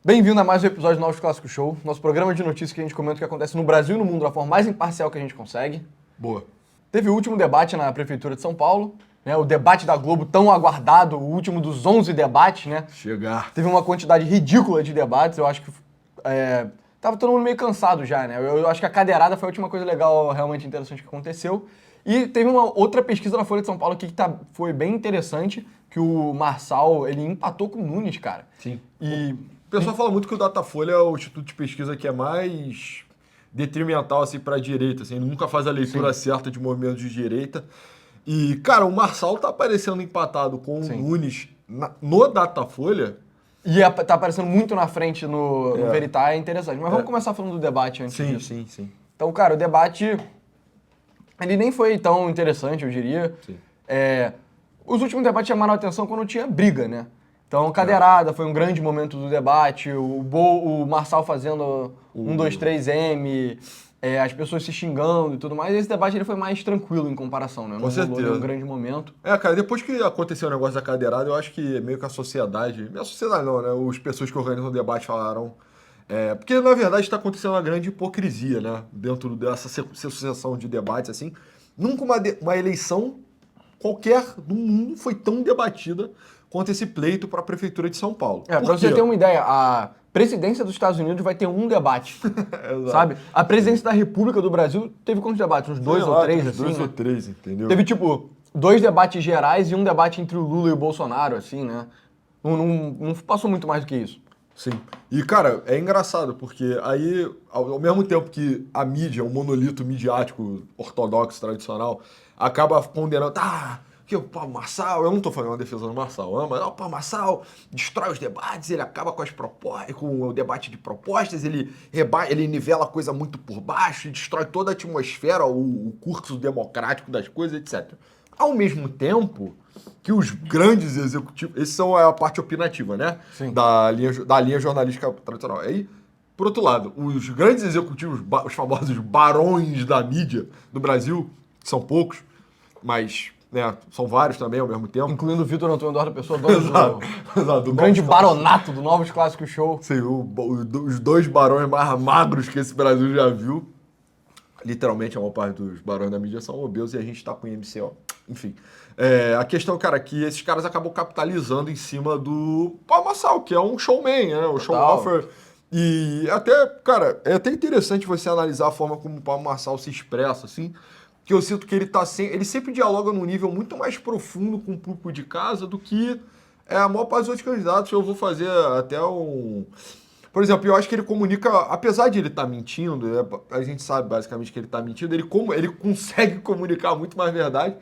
Bem-vindo a mais um episódio do Novos Clássicos Show, nosso programa de notícias que a gente comenta o que acontece no Brasil e no mundo da forma mais imparcial que a gente consegue. Boa. Teve o último debate na Prefeitura de São Paulo, né, o debate da Globo tão aguardado, o último dos 11 debates, né? Chegar. Teve uma quantidade ridícula de debates, eu acho que tava todo mundo meio cansado já, né? Eu acho que a cadeirada foi a última coisa legal, realmente interessante que aconteceu. E teve uma outra pesquisa na Folha de São Paulo aqui que foi bem interessante, que o Marçal, ele empatou com o Nunes, cara. Sim. E... O pessoal fala muito que o Datafolha é o instituto de pesquisa que é mais detrimental assim, para a direita. Assim, ele nunca faz a leitura certa de movimentos de direita. E, cara, o Marçal tá aparecendo empatado com o Nunes no Datafolha. E tá aparecendo muito na frente no Veritá, é interessante. Mas vamos começar falando do debate antes disso. Sim. Então, cara, o debate, ele nem foi tão interessante, eu diria. Sim. Os últimos debates chamaram a atenção quando tinha briga, né? Então, cadeirada foi um grande momento do debate, o Marçal fazendo 1, 2, 3M, as pessoas se xingando e tudo mais. Esse debate ele foi mais tranquilo em comparação, né? Com certeza. Rolou um grande momento. Cara, depois que aconteceu o negócio da cadeirada, eu acho que meio que a sociedade não, né? As pessoas que organizam o debate falaram... porque, na verdade, está acontecendo uma grande hipocrisia, né? Dentro dessa sucessão de debates, assim. Nunca uma eleição qualquer do mundo foi tão debatida quanto esse pleito para a Prefeitura de São Paulo. Pra você ter uma ideia, a presidência dos Estados Unidos vai ter um debate, sabe? A presidência da República do Brasil teve quantos debates? Uns dois ou três, assim, 2 né? ou 3, entendeu? Teve, 2 debates gerais e um debate entre o Lula e o Bolsonaro, assim, né? Não passou muito mais do que isso. Sim. E, cara, é engraçado, porque aí, ao mesmo tempo que a mídia, o monolito midiático ortodoxo, tradicional, acaba condenando, que o Paulo Marçal, eu não tô fazendo uma defesa do Marçal, mas o Paulo Marçal destrói os debates, ele acaba com o debate de propostas, ele nivela a coisa muito por baixo, destrói toda a atmosfera, o curso democrático das coisas, etc. Ao mesmo tempo que os grandes executivos, essa é a parte opinativa, né? Sim. Da linha jornalística tradicional. Aí, por outro lado, os grandes executivos, os famosos barões da mídia do Brasil, que são poucos, mas... são vários também ao mesmo tempo. Incluindo o Vitor Antônio Eduardo Pessoa, dono Exato, do grande baronato do Novos Clássicos Show. Sim, os dois barões mais magros que esse Brasil já viu. Literalmente, a maior parte dos barões da mídia são obesos e a gente tá com IMCO. Enfim. A questão, cara, é que esses caras acabam capitalizando em cima do Paulo Marçal, que é um showman, né? O show-offer. E até, cara, é até interessante você analisar a forma como o Paulo Marçal se expressa, assim, que eu sinto que ele sempre dialoga num nível muito mais profundo com o público de casa do que a maior parte dos outros candidatos. Eu vou fazer até um... Por exemplo, eu acho que ele comunica, apesar de ele estar mentindo, a gente sabe basicamente que ele está mentindo, ele consegue comunicar muito mais verdade.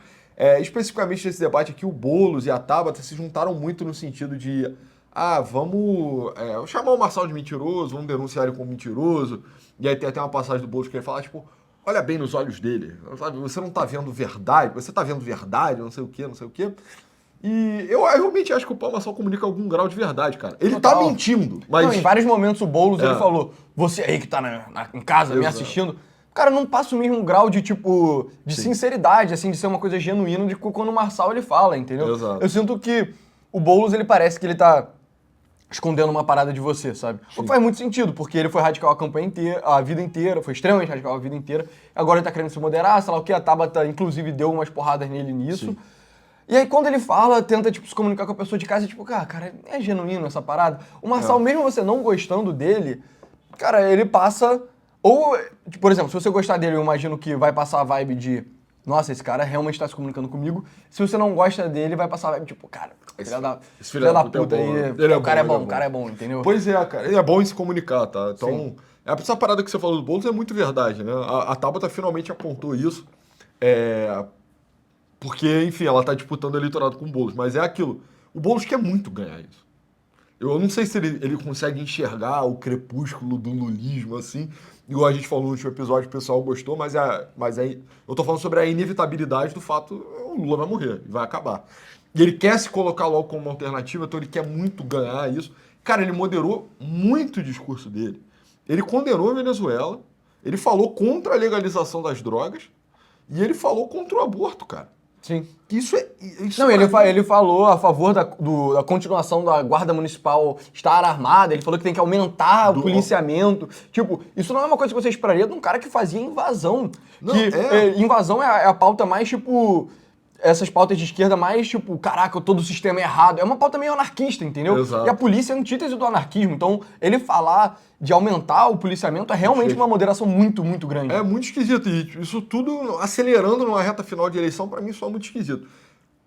Especificamente nesse debate aqui, o Boulos e a Tabata se juntaram muito no sentido de vamos chamar o Marçal de mentiroso, vamos denunciar ele como mentiroso. E aí tem até uma passagem do Boulos que ele fala, tipo, olha bem nos olhos dele, sabe? Você não está vendo verdade, você está vendo verdade, não sei o quê. E eu realmente acho que o Paulo Marçal comunica algum grau de verdade, cara. Ele tá mentindo, mas... Não, em vários momentos o Boulos, ele falou, você aí que tá em casa me assistindo, cara, não passa o mesmo grau de, sinceridade, assim, de ser uma coisa genuína de quando o Marçal, ele fala, entendeu? Exato. Eu sinto que o Boulos, ele parece que ele tá escondendo uma parada de você, sabe? Sim. O que faz muito sentido, porque ele foi radical a campanha inteira, a vida inteira, foi extremamente radical a vida inteira, agora ele tá querendo se moderar, sei lá o que, a Tabata, inclusive, deu umas porradas nele nisso. Sim. E aí, quando ele fala, tenta, se comunicar com a pessoa de casa, cara, é genuíno essa parada. O Marçal, mesmo você não gostando dele, cara, ele passa... Ou, por exemplo, se você gostar dele, eu imagino que vai passar a vibe de... Nossa, esse cara realmente tá se comunicando comigo. Se você não gosta dele, vai passar a vibe cara, filha da puta aí, o cara é bom, entendeu? Pois é, cara, ele é bom em se comunicar, tá? Então, essa parada que você falou do Boulos é muito verdade, né? A Tabata finalmente apontou isso. Porque, enfim, ela tá disputando o eleitorado com o Boulos, mas é aquilo. O Boulos quer muito ganhar isso. Eu não sei se ele consegue enxergar o crepúsculo do lulismo, assim, igual a gente falou no último episódio, o pessoal gostou, mas eu tô falando sobre a inevitabilidade do fato, o Lula vai morrer, vai acabar. E ele quer se colocar logo como uma alternativa, então ele quer muito ganhar isso. Cara, ele moderou muito o discurso dele. Ele condenou a Venezuela, ele falou contra a legalização das drogas, e ele falou contra o aborto, cara. Sim. Isso Não, pra mim- ele falou a favor da continuação da Guarda Municipal estar armada, ele falou que tem que aumentar o policiamento. Tipo, isso não é uma coisa que você esperaria de um cara que fazia invasão. Não, Que invasão é a pauta mais, tipo, essas pautas de esquerda mais, tipo, caraca, todo o sistema é errado. É uma pauta meio anarquista, entendeu? Exato. E a polícia é a antítese do anarquismo. Então, ele falar de aumentar o policiamento é realmente uma moderação muito, muito grande. É muito esquisito. E isso tudo acelerando numa reta final de eleição, pra mim, só é muito esquisito.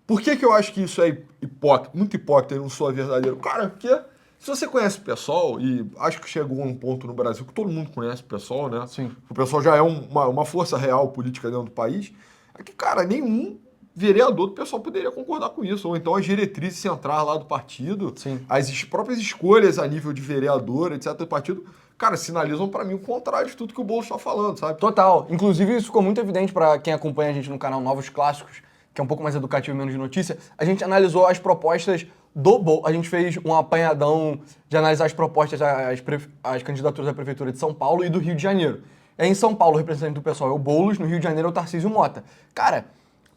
Por que que eu acho que isso é hipócrita, muito hipócrita e não sou verdadeiro? Cara, porque se você conhece o PSOL, e acho que chegou a um ponto no Brasil que todo mundo conhece o PSOL, né? Sim. O PSOL já é uma força real política dentro do país. É que, cara, nenhum vereador do PSOL poderia concordar com isso. Ou então as diretrizes centrais lá do partido, Sim. as próprias escolhas a nível de vereador, etc., do partido, cara, sinalizam pra mim o contrário de tudo que o Boulos tá falando, sabe? Total. Inclusive, isso ficou muito evidente pra quem acompanha a gente no canal Novos Clássicos, que é um pouco mais educativo e menos de notícia. A gente analisou as propostas do Boulos. A gente fez um apanhadão de analisar as propostas as candidaturas da Prefeitura de São Paulo e do Rio de Janeiro. E aí, em São Paulo, o representante do pessoal é o Boulos, no Rio de Janeiro é o Tarcísio Mota. Cara,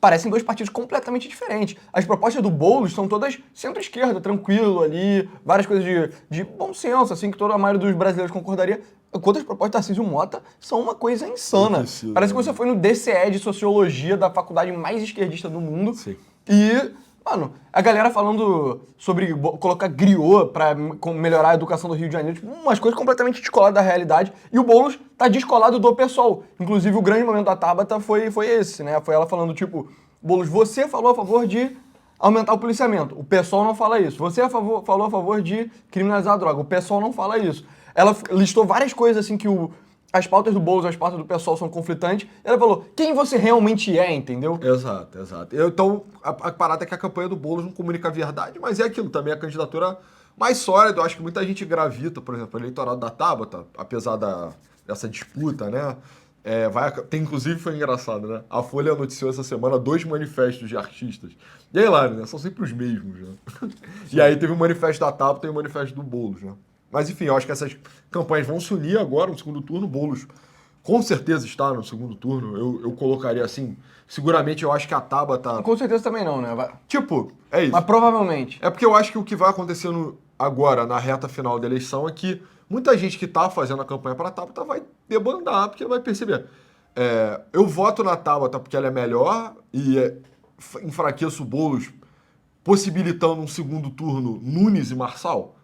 parecem dois partidos completamente diferentes. As propostas do Boulos são todas centro-esquerda, tranquilo ali, várias coisas de bom senso, assim, que toda a maioria dos brasileiros concordaria. Enquanto as propostas do Tarcísio Mota são uma coisa insana. Enlouquecido, Parece que né? você foi no DCE de Sociologia da faculdade mais esquerdista do mundo. Sim. E, mano, a galera falando sobre colocar griot pra melhorar a educação do Rio de Janeiro, tipo, umas coisas completamente descoladas da realidade. E o Boulos tá descolado do PSOL. Inclusive, o grande momento da Tabata foi esse, né? Foi ela falando, tipo, Boulos, você falou a favor de aumentar o policiamento. O PSOL não fala isso. Você falou a favor de criminalizar a droga. O PSOL não fala isso. Ela listou várias coisas assim que as pautas do Boulos e as pautas do PSOL são conflitantes. Ela falou, quem você realmente é, entendeu? Exato, exato. Então, a parada é que a campanha do Boulos não comunica a verdade, mas é aquilo também, a candidatura mais sólida. Eu acho que muita gente gravita, por exemplo, o eleitorado da Tabata, apesar dessa disputa, né? Inclusive, foi engraçado, né? A Folha noticiou essa semana 2 manifestos de artistas. E aí, lá, né? São sempre os mesmos, né? E aí teve o manifesto da Tabata e o manifesto do Boulos, né? Mas enfim, eu acho que essas campanhas vão se unir agora no segundo turno. O Boulos com certeza está no segundo turno. Eu colocaria assim. Seguramente eu acho que a Tabata. Com certeza também não, né? Tipo, é isso. Mas provavelmente. É porque eu acho que o que vai acontecendo agora, na reta final da eleição, é que muita gente que tá fazendo a campanha para a Tabata vai debandar, porque vai perceber. Eu voto na Tabata porque ela é melhor e enfraqueço o Boulos, possibilitando um segundo turno Nunes e Marçal.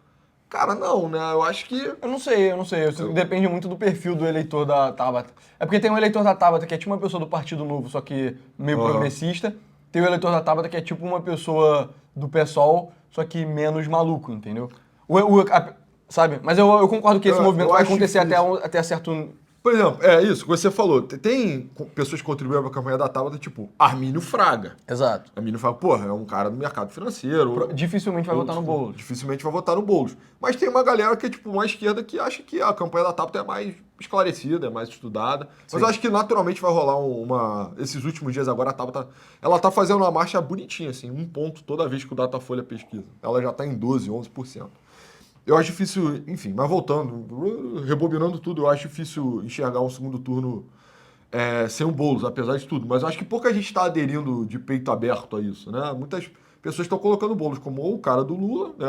Cara, não, né? Eu acho que. Eu não sei. Isso depende muito do perfil do eleitor da Tabata. É porque tem um eleitor da Tabata que é tipo uma pessoa do Partido Novo, só que meio progressista. Tem o eleitor da Tabata que é tipo uma pessoa do PSOL, só que menos maluco, entendeu? Sabe? Mas eu concordo que esse movimento vai acontecer até certo... Por exemplo, isso que você falou. Tem pessoas que contribuíram para a campanha da Tabata, tipo Armínio Fraga. Exato. Armínio Fraga, porra, é um cara do mercado financeiro. Dificilmente vai votar no Boulos. Dificilmente vai votar no Boulos. Mas tem uma galera que é tipo uma esquerda que acha que a campanha da Tabata é mais esclarecida, é mais estudada. Mas eu acho que naturalmente vai rolar esses últimos dias agora a Tabata, ela tá fazendo uma marcha bonitinha, assim, 1 ponto toda vez que o Datafolha pesquisa. Ela já tá em 12, 11%. Eu acho difícil, enfim, mas voltando, rebobinando tudo, eu acho difícil enxergar um segundo turno sem o Boulos, apesar de tudo. Mas eu acho que pouca gente está aderindo de peito aberto a isso, né? Muitas pessoas estão colocando o Boulos como ou o cara do Lula, né?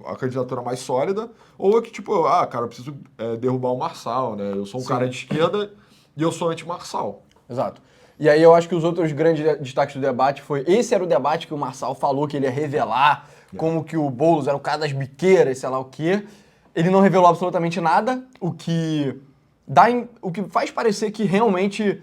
A candidatura mais sólida, ou é que tipo, cara, eu preciso derrubar o Marçal, né? Eu sou um cara de esquerda e eu sou anti-Marçal. Exato. E aí eu acho que os outros grandes destaques do debate esse era o debate que o Marçal falou que ele ia revelar, como que o Boulos era o cara das biqueiras, sei lá o quê. Ele não revelou absolutamente nada, o que faz parecer que realmente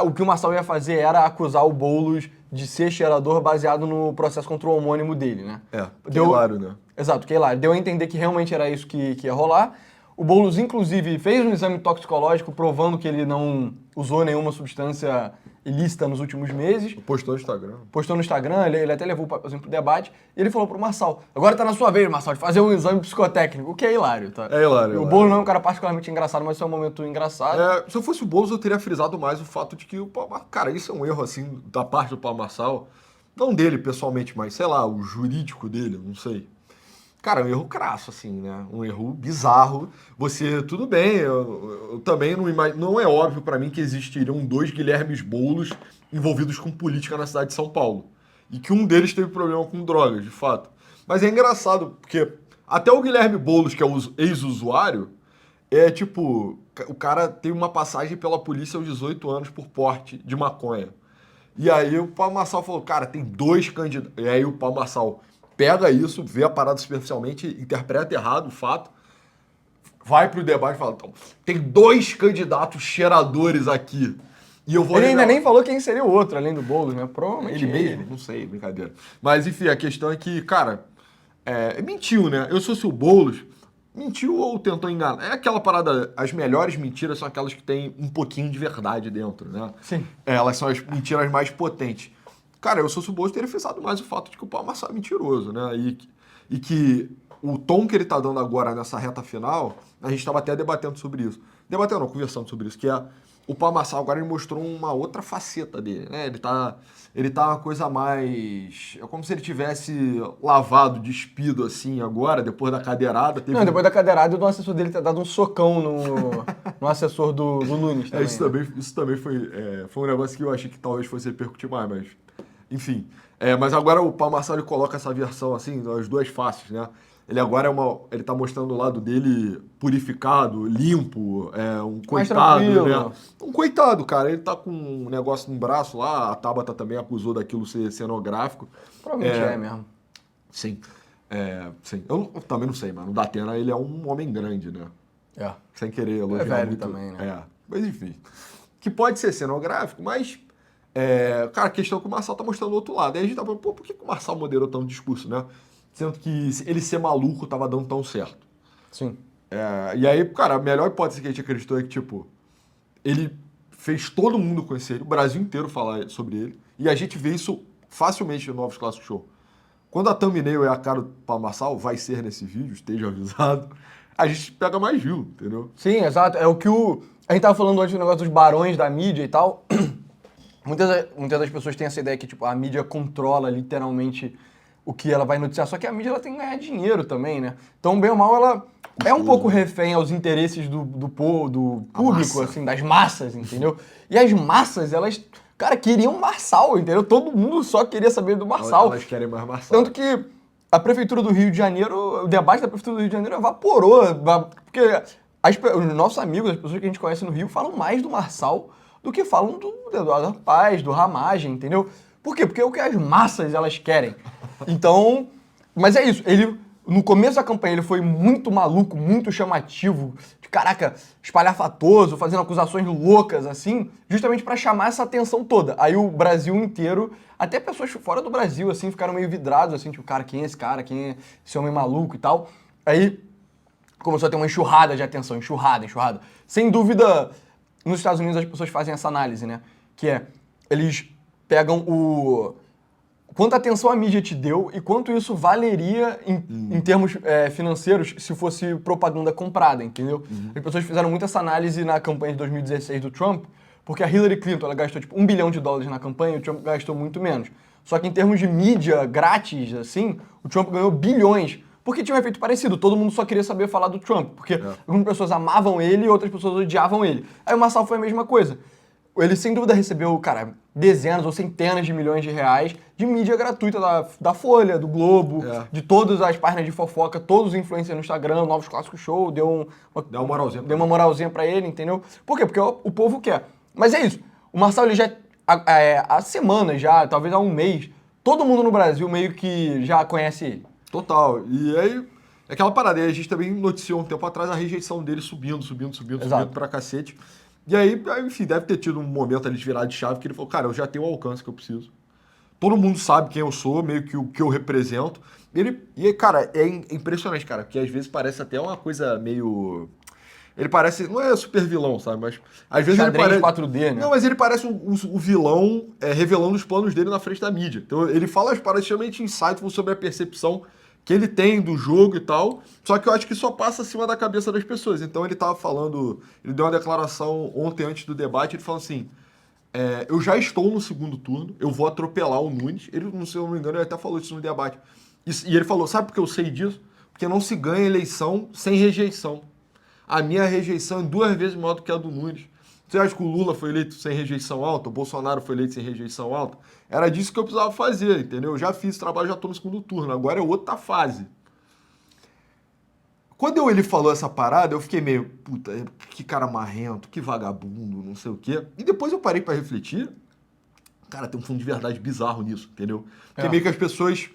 o que o Marçal ia fazer era acusar o Boulos de ser cheirador baseado no processo contra o homônimo dele, né? Que é hilário, né? Exato, que é hilário. Deu a entender que realmente era isso que ia rolar. O Boulos, inclusive, fez um exame toxicológico provando que ele não usou nenhuma substância ilícita nos últimos meses. Postou no Instagram. Postou no Instagram, ele até levou o papelzinho pro debate, e ele falou pro Marçal, agora tá na sua vez, Marçal, de fazer um exame psicotécnico, o que é hilário, tá? É hilário. O Boulos não é um cara particularmente engraçado, mas isso é um momento engraçado. Se eu fosse o Boulos, eu teria frisado mais o fato de que, cara, isso é um erro, assim, da parte do Paulo Marçal, não dele pessoalmente, mas, sei lá, o jurídico dele, não sei. Cara, um erro crasso, assim, né? Um erro bizarro. Você, tudo bem, eu também não imagino. Não é óbvio pra mim que existiriam 2 Guilhermes Boulos envolvidos com política na cidade de São Paulo. E que um deles teve problema com drogas, de fato. Mas é engraçado, porque até o Guilherme Boulos, que é o ex-usuário, é tipo. O cara teve uma passagem pela polícia aos 18 anos por porte de maconha. E aí o Paulo Marçal falou, cara, tem 2 candidatos. E aí o Paulo Marçal pega isso, vê a parada superficialmente, interpreta errado o fato, vai pro debate e fala, então, tem 2 candidatos cheiradores aqui. E eu vou Ele ainda revelar- nem falou quem seria o outro, além do Boulos, né? Provavelmente Ele mesmo? Não sei, brincadeira. Mas enfim, a questão é que, cara, mentiu, né? Eu se fosse o Boulos, mentiu ou tentou enganar. É aquela parada, as melhores mentiras são aquelas que têm um pouquinho de verdade dentro, né? Sim. Elas são as mentiras mais potentes. Cara, eu se fosse o Boulos teria frisado mais o fato de que o Paulo Marçal é mentiroso, né? E que o tom que ele tá dando agora nessa reta final, a gente estava até debatendo sobre isso. Debatendo, não, conversando sobre isso, que é o Paulo Marçal agora ele mostrou uma outra faceta dele, né? Ele tá uma coisa mais... É como se ele tivesse lavado, despido, assim, agora, depois da cadeirada. Teve Não, depois da cadeirada, o assessor dele ter dado um socão no assessor do Nunes também. Isso também foi um negócio que eu achei que talvez fosse repercutir mais, mas... Enfim. Mas agora o Paulo Marçal ele coloca essa versão, assim, as duas faces, né? Ele agora ele tá mostrando o lado dele purificado, limpo, um Mais coitado, tranquilo. né? Um coitado, cara. Ele tá com um negócio no braço lá, a Tabata também acusou daquilo ser cenográfico. Provavelmente é mesmo. Sim. Sim. Eu também não sei, mano. O Datena, ele é um homem grande, né? É. Sem querer elogiar velho muito. também, né? Mas enfim. Que pode ser cenográfico, mas... cara, a questão é que o Marçal tá mostrando o outro lado. Aí a gente tá falando, pô, por que o Marçal moderou tão discurso, né? Sendo que ele ser maluco tava dando tão certo. Sim. E aí, cara, a melhor hipótese que a gente acreditou é que, tipo, ele fez todo mundo conhecer ele, o Brasil inteiro falar sobre ele, e a gente vê isso facilmente no Novos Clássicos Show. Quando a thumbnail é a cara do Paulo Marçal, vai ser nesse vídeo, esteja avisado, a gente pega mais view, entendeu? Sim, exato. É o que a gente tava falando antes do negócio dos barões da mídia e tal. Muitas das pessoas têm essa ideia que, tipo, a mídia controla literalmente o que ela vai noticiar. Só que a mídia ela tem que ganhar dinheiro também, né? Então, bem ou mal, ela é um pouco refém aos interesses do público, massa. assim, das massas, entendeu? E as massas, elas, cara, queriam Marçal, entendeu? Todo mundo só queria saber do Marçal. Elas querem mais Marçal. Tanto que a Prefeitura do Rio de Janeiro, o debate da Prefeitura do Rio de Janeiro evaporou. Porque os nossos amigos, as pessoas que a gente conhece no Rio, falam mais do Marçal do que falam do Eduardo Paes, do Ramagem, entendeu? Por quê? Porque é o que as massas elas querem. Então, mas é isso. Ele, no começo da campanha, ele foi muito maluco, muito chamativo, de caraca, espalhafatoso, fazendo acusações loucas, assim, justamente pra chamar essa atenção toda. Aí o Brasil inteiro, até pessoas fora do Brasil, assim, ficaram meio vidrados, assim, tipo, cara, quem é esse cara? Quem é esse homem maluco e tal? Aí começou a ter uma enxurrada de atenção, enxurrada. Sem dúvida, nos Estados Unidos as pessoas fazem essa análise, né? Que é, eles pegam quanta atenção a mídia te deu e quanto isso valeria em termos financeiros se fosse propaganda comprada, entendeu? As pessoas fizeram muito essa análise na campanha de 2016 do Trump, porque a Hillary Clinton ela gastou tipo $1 bilhão na campanha e o Trump gastou muito menos. Só que em termos de mídia grátis, assim, o Trump ganhou bilhões. Porque tinha um efeito parecido, todo mundo só queria saber falar do Trump, porque algumas pessoas amavam ele e outras pessoas odiavam ele. Aí o Marçal foi a mesma coisa. Ele sem dúvida recebeu, cara, dezenas ou centenas de milhões de reais de mídia gratuita da Folha, do Globo, de todas as páginas de fofoca, todos os influencers no Instagram, Novos Clássicos Show, deu uma moralzinha pra ele, entendeu? Por quê? Porque o povo quer. Mas é isso. O Marçal, ele já, há semanas já, talvez há um mês, todo mundo no Brasil meio que já conhece ele. Total. E aí, aquela parada. E a gente também noticiou um tempo atrás a rejeição dele subindo pra cacete. E aí, enfim, deve ter tido um momento ali de virar de chave que ele falou, cara, eu já tenho o alcance que eu preciso. Todo mundo sabe quem eu sou, meio que o que eu represento. E, cara, é impressionante, cara, porque às vezes parece até uma coisa meio... Ele parece, não é super vilão, sabe, mas às vezes Xadrez ele parece... 4D, né? Não, mas ele parece o vilão revelando os planos dele na frente da mídia. Então ele fala as paradas extremamente insightful sobre a percepção que ele tem do jogo e tal, só que eu acho que só passa acima da cabeça das pessoas. Então ele tava falando, ele deu uma declaração ontem antes do debate, ele falou assim, eu já estou no segundo turno, eu vou atropelar o Nunes. Ele, se eu não me engano, ele até falou isso no debate. E ele falou, sabe por que eu sei disso? porque não se ganha eleição sem rejeição. A minha rejeição é 2 vezes maior do que a do Nunes. Você acha que o Lula foi eleito sem rejeição alta? O Bolsonaro foi eleito sem rejeição alta? Era disso que eu precisava fazer, entendeu? Eu já fiz trabalho, já estou no segundo turno. Agora é outra fase. Quando ele falou essa parada, eu fiquei meio, puta, que cara marrento, que vagabundo, não sei o quê. E depois eu parei pra refletir. Cara, tem um fundo de verdade bizarro nisso, entendeu? Porque meio que as pessoas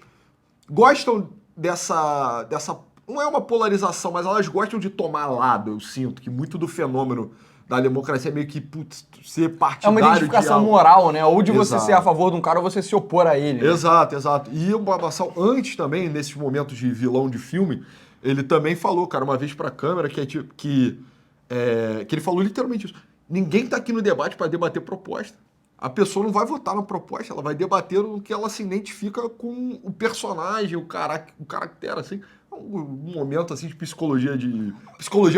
gostam dessa... Não é uma polarização, mas elas gostam de tomar lado, eu sinto. Que muito do fenômeno da democracia é meio que, putz, ser partidário. É uma identificação moral, né? Ou de você Exato. ser a favor de um cara ou você se opor a ele. Né? Exato, exato. E o Babassal, antes também, nesses momentos de vilão de filme, ele também falou, cara, uma vez pra câmera, que ele falou literalmente isso. Ninguém tá aqui no debate pra debater proposta. A pessoa não vai votar na proposta, ela vai debater no que ela se identifica com o personagem, o caractere, assim. Um momento, assim, de psicologia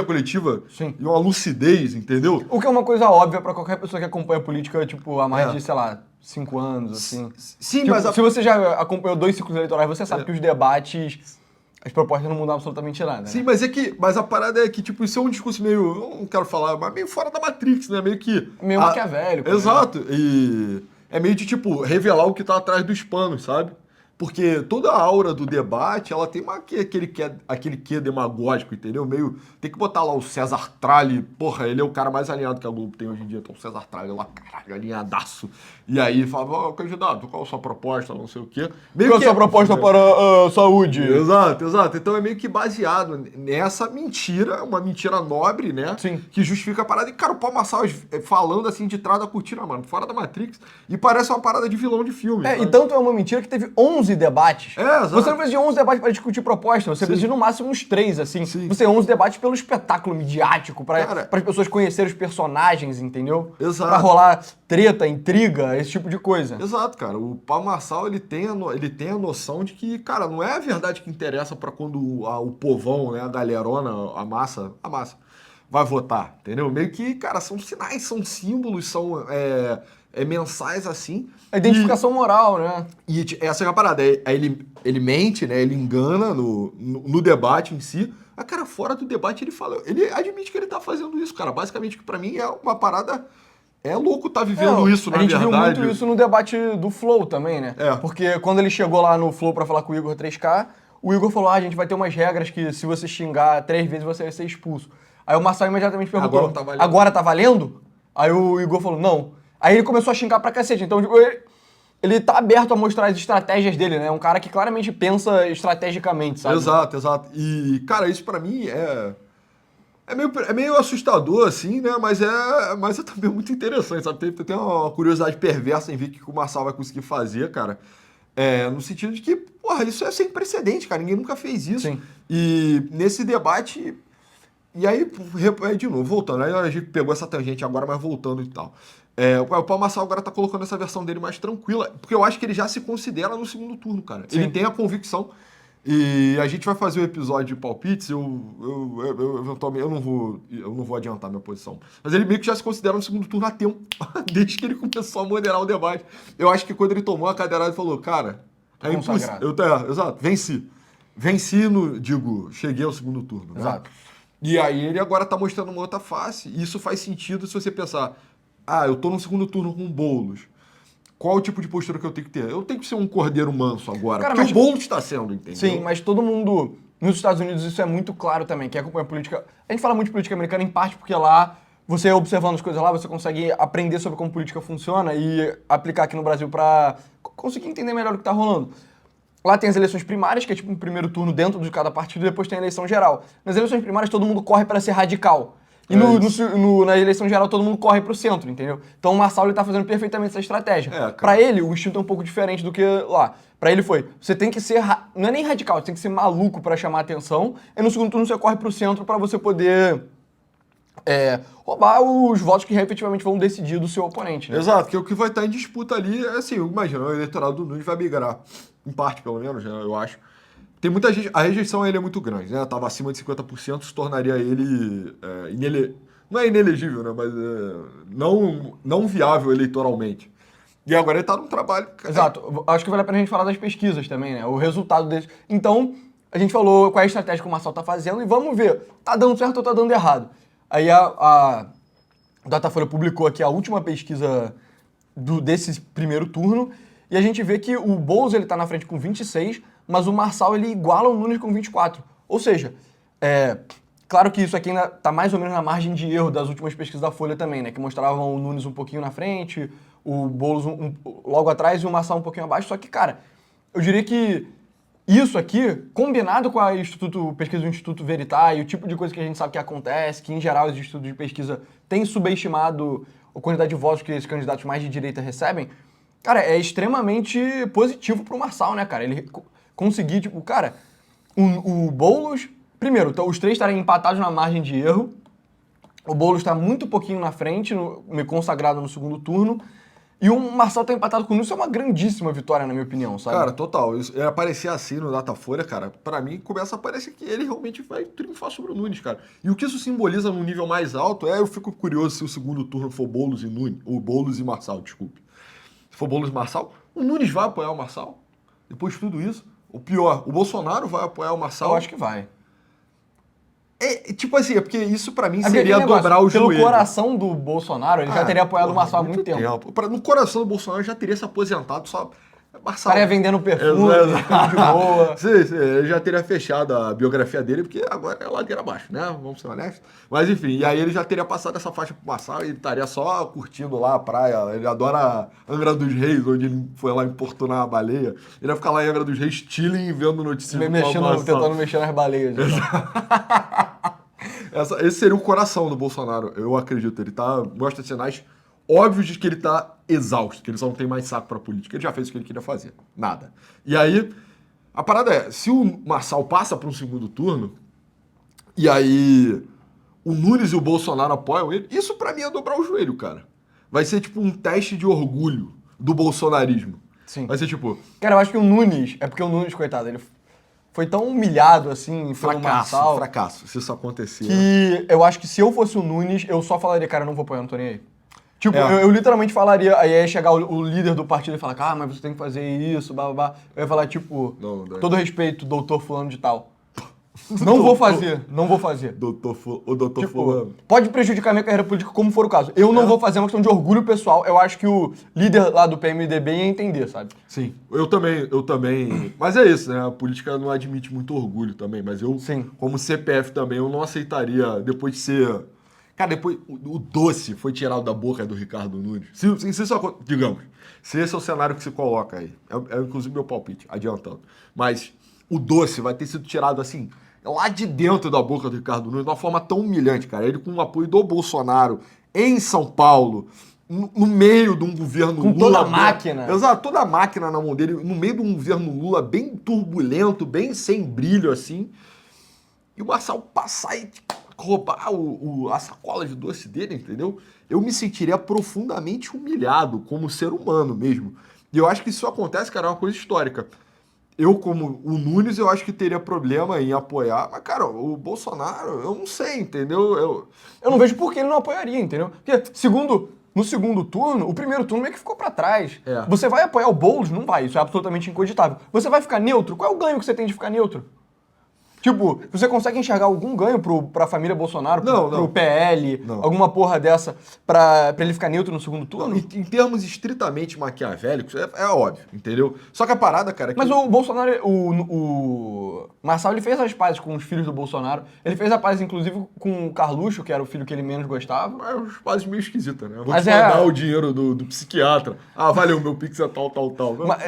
coletiva. Sim. E uma lucidez, entendeu? O que é uma coisa óbvia pra qualquer pessoa que acompanha a política, tipo, há mais de, sei lá, 5 anos, assim. Sim, tipo, mas... se você já acompanhou 2 ciclos eleitorais, você sabe que os debates, as propostas não mudam absolutamente nada. Sim, né? mas a parada é que, tipo, isso é um discurso meio, eu não quero falar, mas meio fora da Matrix, né? Meio que... Meio maquiavélico. Exato. Né? E é meio de, tipo, revelar o que tá atrás dos panos, sabe? Porque toda a aura do debate, ela tem aquele quê demagógico, entendeu? Meio... Tem que botar lá o César Tralli, porra, ele é o cara mais alinhado que a Globo tem hoje em dia, então o César Tralli lá, caralho, alinhadaço. E aí fala, candidato, qual a sua proposta, não sei o quê. Qual a sua proposta para a saúde? Exato, exato. Então é meio que baseado nessa mentira, uma mentira nobre, né? Sim. Que justifica a parada. E, cara, o Paulo Massal falando assim de trás da cortina, mano, fora da Matrix, e parece uma parada de vilão de filme. E tanto é uma mentira que teve 11 debates. Exato. Você não precisa de 11 debates para discutir proposta, você precisa de no máximo uns 3, assim. Sim. Você tem 11 debates pelo espetáculo midiático, para as pessoas conhecerem os personagens, entendeu? Exato. Pra rolar treta, intriga, esse tipo de coisa. Exato, cara. O Paulo Massal, ele tem a noção de que, cara, não é a verdade que interessa pra quando o povão, né, a galerona, a massa vai votar, entendeu? Meio que, cara, são sinais, são símbolos, são mensais assim. A identificação moral, né? E essa é a parada. Aí ele mente, né? Ele engana no debate em si. Mas, cara, fora do debate ele admite que ele tá fazendo isso, cara. Basicamente, que pra mim é uma parada... É louco tá vivendo isso, na verdade. A gente viu muito isso no debate do Flow também, né? Porque quando ele chegou lá no Flow pra falar com o Igor 3K, o Igor falou, a gente vai ter umas regras que se você xingar 3 vezes você vai ser expulso. Aí o Marçal imediatamente perguntou, agora tá valendo? Aí o Igor falou, não. Aí ele começou a xingar pra cacete. Então, ele tá aberto a mostrar as estratégias dele, né? É um cara que claramente pensa estrategicamente, sabe? Exato, exato. E, cara, isso pra mim é meio assustador, assim, né? Mas é também muito interessante, sabe? Tem uma curiosidade perversa em ver o que o Marçal vai conseguir fazer, cara. No sentido de que, porra, isso é sem precedente, cara. Ninguém nunca fez isso. Sim. E nesse debate... E aí, de novo, voltando. Aí a gente pegou essa tangente agora, mas voltando e tal. O Paulo Massal agora tá colocando essa versão dele mais tranquila, porque eu acho que ele já se considera no segundo turno, cara. Sim. Ele tem a convicção. E a gente vai fazer o episódio de palpites, eventualmente, eu não vou adiantar minha posição. Mas ele meio que já se considera no segundo turno há tempo, desde que ele começou a moderar o debate. Eu acho que quando ele tomou a cadeirada, ele falou, cara, é impossível. Exato, venci. Cheguei ao segundo turno. Exato. Né? E aí ele agora tá mostrando uma outra face, e isso faz sentido se você pensar, eu tô no segundo turno com o Boulos. Qual o tipo de postura que eu tenho que ter? Eu tenho que ser um cordeiro manso agora, cara, porque o Boulos está sendo, entendeu? Sim, mas todo mundo... Nos Estados Unidos isso é muito claro também, quem acompanha a política... A gente fala muito de política americana em parte porque lá, você observando as coisas lá, você consegue aprender sobre como política funciona e aplicar aqui no Brasil pra conseguir entender melhor o que tá rolando. Lá tem as eleições primárias, que é tipo um primeiro turno dentro de cada partido, e depois tem a eleição geral. Nas eleições primárias todo mundo corre para ser radical. E na eleição geral todo mundo corre pro centro, entendeu? Então o Marçal ele tá fazendo perfeitamente essa estratégia. Pra ele, o instinto é um pouco diferente do que lá. Pra ele foi, você tem que ser, não é nem radical, você tem que ser maluco pra chamar atenção, e no segundo turno você corre pro centro pra você poder roubar os votos que efetivamente vão decidir do seu oponente, né? Exato, que o que vai estar em disputa ali é assim, imagina, o eleitorado do Nunes vai migrar, em parte pelo menos, né, eu acho. Tem muita gente, a rejeição a ele é muito grande, né? Tava acima de 50%, isso tornaria ele não é inelegível, né? Mas não viável eleitoralmente. E agora ele tá num trabalho... Exato. Acho que vale a pena a gente falar das pesquisas também, né? O resultado deles. Então, a gente falou qual é a estratégia que o Marçal tá fazendo e vamos ver, tá dando certo ou tá dando errado. Aí a Datafolha publicou aqui a última pesquisa desse primeiro turno e a gente vê que o Boulos ele tá na frente com 26, mas o Marçal ele iguala o Nunes com 24. Ou seja, claro que isso aqui ainda tá mais ou menos na margem de erro das últimas pesquisas da Folha também, né? Que mostravam o Nunes um pouquinho na frente, o Boulos logo atrás e o Marçal um pouquinho abaixo. Só que, cara, eu diria que isso aqui, combinado com a pesquisa do Instituto Veritá e o tipo de coisa que a gente sabe que acontece, que em geral os institutos de pesquisa têm subestimado a quantidade de votos que esses candidatos mais de direita recebem, cara, é extremamente positivo pro Marçal, né, cara? Ele conseguir, tipo, cara, o Boulos... Primeiro, então, os três estarem empatados na margem de erro. O Boulos está muito pouquinho na frente, me consagrado no segundo turno. E o Marçal tá empatado com o Nunes. Isso é uma grandíssima vitória, na minha opinião, sabe? Cara, total. Isso, aparecer assim no Datafolha, cara, pra mim começa a parecer que ele realmente vai triunfar sobre o Nunes, cara. E o que isso simboliza num nível mais alto eu fico curioso se o segundo turno for Boulos e Nunes, ou Boulos e Marçal, desculpe. Se for Boulos e Marçal, o Nunes vai apoiar o Marçal? Depois de tudo isso? O pior, o Bolsonaro vai apoiar o Marçal? Eu acho que vai. Tipo assim, porque isso pra mim seria dobrar o joelho. Pelo coração do Bolsonaro, ele já teria apoiado o Marçal há muito tempo. No coração do Bolsonaro já teria se aposentado só... Marçal. Estaria vendendo perfume, de boa. Sim, ele já teria fechado a biografia dele, porque agora é ladeira abaixo, né? Vamos ser honestos. Mas enfim, e aí ele já teria passado essa faixa pro Marçal e ele estaria só curtindo lá a praia. Ele adora Angra dos Reis, onde ele foi lá importunar a baleia. Ele ia ficar lá em Angra dos Reis, chilling, vendo notícias do Marçal. Tentando mexer nas baleias. Esse seria o coração do Bolsonaro, eu acredito. Ele mostra sinais óbvios de que ele tá exausto, que ele só não tem mais saco pra política. Ele já fez o que ele queria fazer. Nada. E aí, a parada é, se o Marçal passa para um segundo turno, e aí o Nunes e o Bolsonaro apoiam ele, isso pra mim é dobrar o joelho, cara. Vai ser tipo um teste de orgulho do bolsonarismo. Sim. Vai ser tipo... Cara, eu acho que o Nunes, é porque o Nunes, coitado, ele foi tão humilhado, assim, pelo Marçal... Fracasso, se isso acontecer. Que eu acho que se eu fosse o Nunes, eu só falaria, cara, eu não vou apoiar, não tô nem aí. Tipo, eu literalmente falaria, aí ia chegar o líder do partido e falar, cara, mas você tem que fazer isso, blá, blá, blá. Eu ia falar, tipo, todo respeito, doutor fulano de tal. Não vou fazer. O doutor fulano. Pode prejudicar minha carreira política como for o caso. Eu não vou fazer, é uma questão de orgulho pessoal. Eu acho que o líder lá do PMDB ia entender, sabe? Sim, eu também. Mas é isso, né? A política não admite muito orgulho também, mas eu, como CPF também, eu não aceitaria depois de ser... Cara, depois o doce foi tirado da boca do Ricardo Nunes. Digamos, se esse é o cenário que se coloca aí, é inclusive meu palpite, adiantando. Mas o doce vai ter sido tirado assim, lá de dentro da boca do Ricardo Nunes, de uma forma tão humilhante, cara. Ele com o apoio do Bolsonaro em São Paulo, no meio de um governo com Lula... toda a máquina. Exato, toda a máquina na mão dele, no meio de um governo Lula bem turbulento, bem sem brilho, assim. E o Marçal passar e roubar a sacola de doce dele, entendeu? Eu me sentiria profundamente humilhado como ser humano mesmo. E eu acho que isso acontece, cara, é uma coisa histórica. Eu, como o Nunes, eu acho que teria problema em apoiar, mas, cara, o Bolsonaro, eu não sei, entendeu? Eu não vejo por que ele não apoiaria, entendeu? Porque, no segundo turno, o primeiro turno meio que ficou pra trás. Você vai apoiar o Boulos? Não vai, isso é absolutamente incogitável. Você vai ficar neutro? Qual é o ganho que você tem de ficar neutro? Tipo, você consegue enxergar algum ganho pra família Bolsonaro, pro PL, alguma porra dessa, pra ele ficar neutro no segundo turno? Não, em termos estritamente maquiavélicos, é óbvio, entendeu? Só que a parada, cara... Mas o Bolsonaro, o Marçal, ele fez as pazes com os filhos do Bolsonaro. Ele fez a paz, inclusive, com o Carluxo, que era o filho que ele menos gostava. Mas as pazes meio esquisitas, né? Vou te mandar o dinheiro do psiquiatra. Ah, valeu, meu Pix é tal.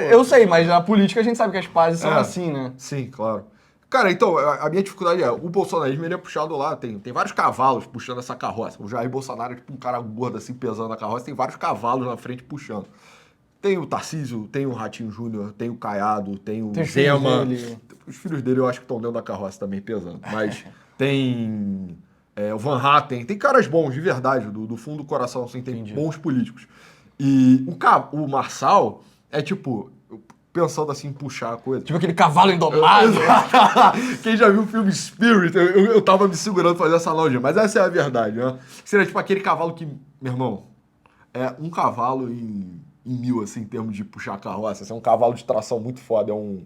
Eu sei, mas a política a gente sabe que as pazes são assim, né? Sim, claro. Cara, então, a minha dificuldade é, o bolsonarismo, ele é puxado lá, tem vários cavalos puxando essa carroça. O Jair Bolsonaro é tipo um cara gordo assim, pesando a carroça, tem vários cavalos na frente puxando. Tem o Tarcísio, tem o Ratinho Júnior, tem o Caiado, tem o Zema. Os filhos dele eu acho que estão dentro da carroça também, pesando. Mas tem o Van Hatten, tem caras bons, de verdade, do fundo do coração, assim, tem bons políticos. E o Marçal é tipo... pensando assim, em puxar a coisa. Tipo aquele cavalo indomável. Quem já viu o filme Spirit, eu tava me segurando pra fazer essa analogia, mas essa é a verdade, né? Seria tipo aquele cavalo que, meu irmão, é um cavalo em 1000, assim, em termos de puxar a carroça. Esse é um cavalo de tração muito foda, é um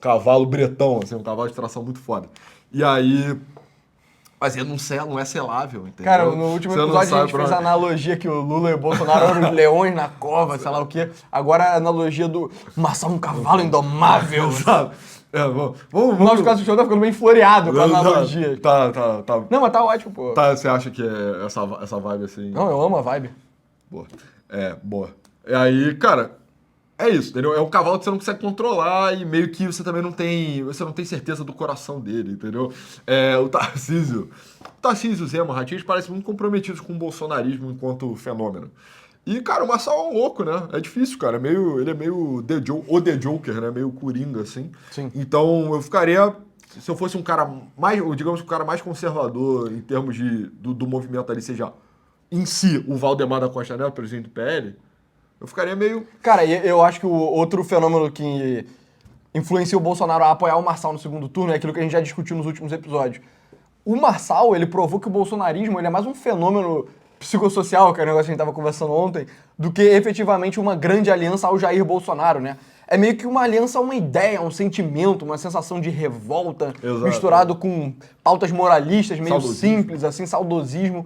cavalo bretão, assim, um cavalo de tração muito foda. E aí... Mas ele não é selável, entendeu? Cara, no último Você não episódio a sabe gente pra fez a onde- analogia que o Lula e o Bolsonaro eram os leões na cova, sei lá o quê. Agora a analogia do Marçal, um cavalo indomável. Exato. Vamos... No nosso caso, o show tá ficando bem floreado com a analogia. Tá. Não, mas tá ótimo, pô. Tá, você acha que é essa vibe assim? Não, eu amo a vibe. Boa. Boa. E aí, cara, é isso, entendeu? É um cavalo que você não consegue controlar e meio que você também não tem. Você não tem certeza do coração dele, entendeu? O Tarcísio. O Tarcísio e o Zé Martins parecem muito comprometidos com o bolsonarismo enquanto fenômeno. E, cara, o Marçal é um louco, né? É difícil, cara. Ele é meio o The Joker, né? Meio coringa, assim. Sim. Então, eu ficaria... Se eu fosse um cara mais... Digamos, um cara mais conservador em termos do movimento ali, seja em si o Valdemar da Costa Neto, presidente do PL, eu ficaria meio... Cara, e eu acho que o outro fenômeno que influencia o Bolsonaro a apoiar o Marçal no segundo turno é aquilo que a gente já discutiu nos últimos episódios. O Marçal, ele provou que o bolsonarismo ele é mais um fenômeno psicossocial, que é o negócio que a gente estava conversando ontem, do que efetivamente uma grande aliança ao Jair Bolsonaro, né? É meio que uma aliança a uma ideia, um sentimento, uma sensação de revolta, Exato. misturado com pautas moralistas meio Saudosismo. simples, assim, saudosismo.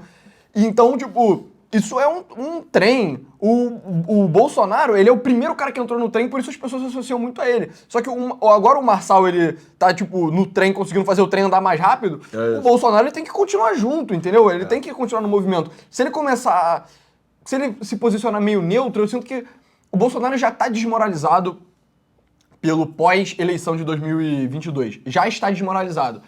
E então, tipo, isso é um trem. O Bolsonaro, ele é o primeiro cara que entrou no trem, por isso as pessoas associam muito a ele. Só que agora o Marçal, ele tá, tipo, no trem, conseguindo fazer o trem andar mais rápido. O Bolsonaro, ele tem que continuar junto, entendeu? Ele tem que continuar no movimento. Se ele começar... Se ele se posicionar meio neutro, eu sinto que o Bolsonaro já tá desmoralizado pelo pós-eleição de 2022. Já está desmoralizado.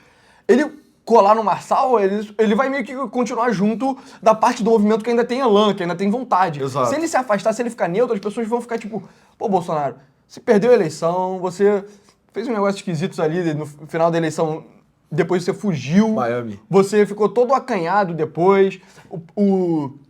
Ele colar no Marçal, ele vai meio que continuar junto da parte do movimento que ainda tem elan, que ainda tem vontade. Exato. Se ele se afastar, se ele ficar neutro, as pessoas vão ficar tipo, pô, Bolsonaro, você perdeu a eleição, você fez um negócio esquisito ali no final da eleição, depois você fugiu. Miami. Você ficou todo acanhado depois.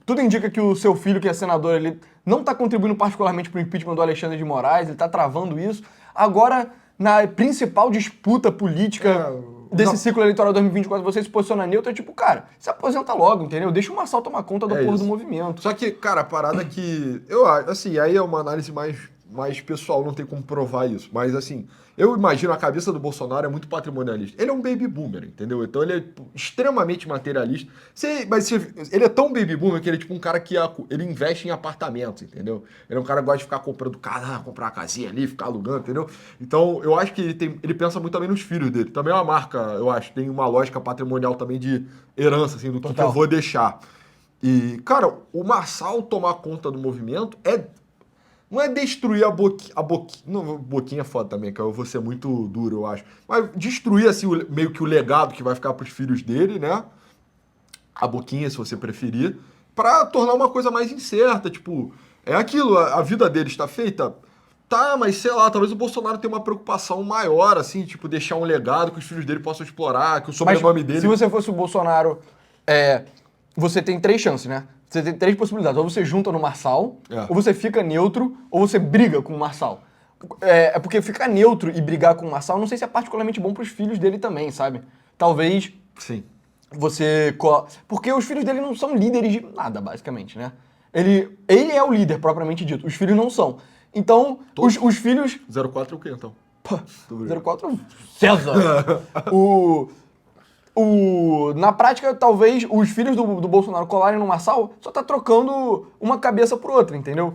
Tudo indica que o seu filho, que é senador, ele não está contribuindo particularmente para o impeachment do Alexandre de Moraes, ele está travando isso. Agora, na principal disputa política desse ciclo eleitoral 2024, você se posiciona neutro, é tipo, cara, se aposenta logo, entendeu? Deixa o Marçal tomar conta da porra isso. do movimento. Só que, cara, a parada que... Eu acho, assim, aí é uma análise mais pessoal, não tem como provar isso. Mas, assim, eu imagino a cabeça do Bolsonaro é muito patrimonialista. Ele é um baby boomer, entendeu? Então ele é extremamente materialista. Ele é tão baby boomer que ele é tipo um cara que ele investe em apartamentos, entendeu? Ele é um cara que gosta de ficar comprando casa, comprar uma casinha ali, ficar alugando, entendeu? Então eu acho que ele pensa muito também nos filhos dele. Também é uma marca, eu acho, tem uma lógica patrimonial também de herança, assim, do que eu vou deixar. E, cara, o Marçal tomar conta do movimento não é destruir a boquinha. Não, boquinha é foda também, que eu vou ser muito duro, eu acho. Mas destruir, assim, meio que o legado que vai ficar pros filhos dele, né? A boquinha, se você preferir. Pra tornar uma coisa mais incerta. Tipo, é aquilo, a vida dele está feita. Tá, mas sei lá, talvez o Bolsonaro tenha uma preocupação maior, assim, tipo, deixar um legado que os filhos dele possam explorar, que o sobrenome dele... Se você fosse o Bolsonaro, você tem 3 chances, né? Você tem 3 possibilidades. Ou você junta no Marçal, ou você fica neutro, ou você briga com o Marçal. É porque ficar neutro e brigar com o Marçal, não sei se é particularmente bom pros filhos dele também, sabe? Talvez... Sim. Você... Porque os filhos dele não são líderes de nada, basicamente, né? Ele é o líder, propriamente dito. Os filhos não são. Então, os filhos... 04 é o quê, então? Pô, 04 César. Na prática, talvez os filhos do Bolsonaro colarem no Marçal só tá trocando uma cabeça por outra, entendeu?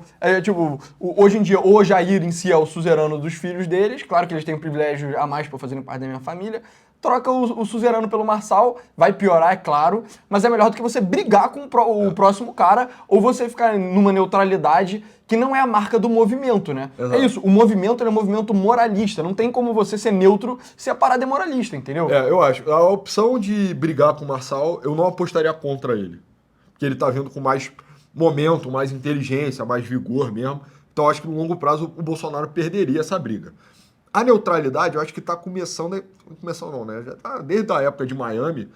Hoje em dia, o Jair em si é o suzerano dos filhos deles, claro que eles têm um privilégio a mais por fazerem parte da minha família, troca o suzerano pelo Marçal, vai piorar, é claro, mas é melhor do que você brigar com o próximo cara ou você ficar numa neutralidade que não é a marca do movimento, né? Exato. É isso, o movimento é um movimento moralista, não tem como você ser neutro se a parada é moralista, entendeu? Eu acho. A opção de brigar com o Marçal, eu não apostaria contra ele. Porque ele tá vindo com mais momento, mais inteligência, mais vigor mesmo. Então eu acho que no longo prazo o Bolsonaro perderia essa briga. A neutralidade, eu acho que tá começando... Começando não, né? Já tá, desde a época de Miami,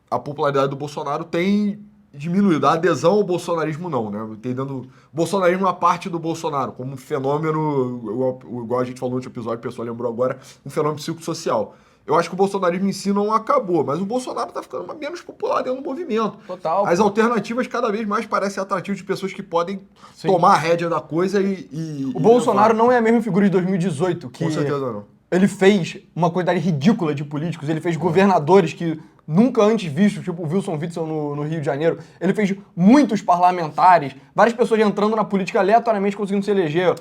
a popularidade do Bolsonaro tem diminuído. A adesão ao bolsonarismo não, né? Entendendo o bolsonarismo é uma parte do Bolsonaro, como um fenômeno, igual a gente falou no outro episódio, o pessoal lembrou agora, um fenômeno psicossocial. Eu acho que o bolsonarismo em si não acabou, mas o Bolsonaro tá ficando menos popular dentro do movimento. Total. As alternativas cada vez mais parecem atrativas de pessoas que podem tomar a rédea da coisa e o Bolsonaro não é a mesma figura de 2018 que... Com certeza não. ele fez uma quantidade ridícula de políticos, ele fez governadores que nunca antes vistos, tipo o Wilson Witzel no Rio de Janeiro, ele fez muitos parlamentares, várias pessoas entrando na política aleatoriamente conseguindo se eleger.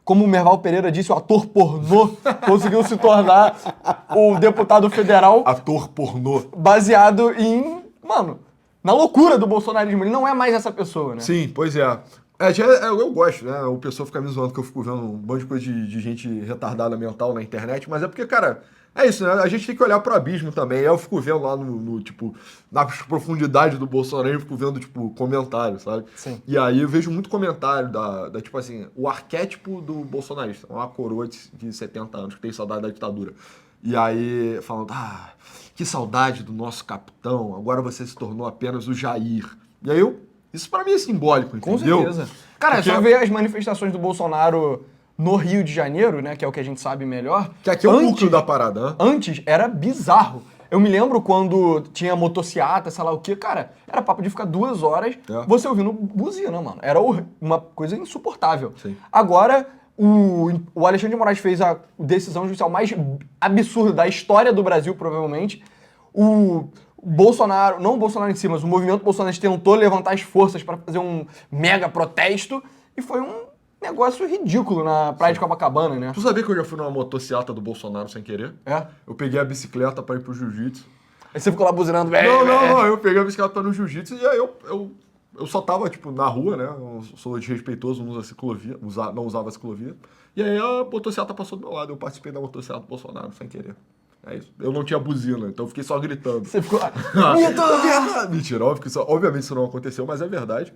Como o Merval Pereira disse, o ator pornô conseguiu se tornar o deputado federal Ator pornô. baseado mano, na loucura do bolsonarismo. Ele não é mais essa pessoa, né? Sim, pois é. Eu gosto, né? O pessoal fica me zoando que eu fico vendo um monte de coisa de gente retardada mental na internet, mas é porque, cara, é isso, né? A gente tem que olhar pro abismo também. Eu fico vendo lá tipo, nas profundidades do Bolsonaro, eu fico vendo, tipo, comentário, sabe? Sim. E aí eu vejo muito comentário tipo assim, o arquétipo do bolsonarista. Uma coroa de 70 anos que tem saudade da ditadura. E aí, falando, que saudade do nosso capitão, agora você se tornou apenas o Jair. E aí isso pra mim é simbólico, entendeu? Com certeza. Cara, é só ver as manifestações do Bolsonaro no Rio de Janeiro, né, que é o que a gente sabe melhor. Que aqui é o núcleo da parada, né? Antes era bizarro. Eu me lembro quando tinha motociata, sei lá o quê, cara, era papo de ficar 2 horas você ouvindo buzina, mano. Era uma coisa insuportável. Sim. Agora, o Alexandre de Moraes fez a decisão judicial mais absurda da história do Brasil, provavelmente. O Bolsonaro, não o Bolsonaro em si, mas o movimento bolsonarista tentou levantar as forças para fazer um mega protesto e foi um negócio ridículo na praia de Copacabana, né? Tu sabia que eu já fui numa motociata do Bolsonaro sem querer? É? Eu peguei a bicicleta pra ir pro jiu-jitsu. Aí você ficou lá buzinando, Não, eu peguei a bicicleta pra ir no jiu-jitsu e aí eu só tava, tipo, na rua, né? Eu sou desrespeitoso, não usa ciclovia, não usava ciclovia. E aí a motociata passou do meu lado, eu participei da motociata do Bolsonaro sem querer. É isso. Eu não tinha buzina, então eu fiquei só gritando. Você ficou lá. Mentira, obviamente isso não aconteceu, mas é verdade.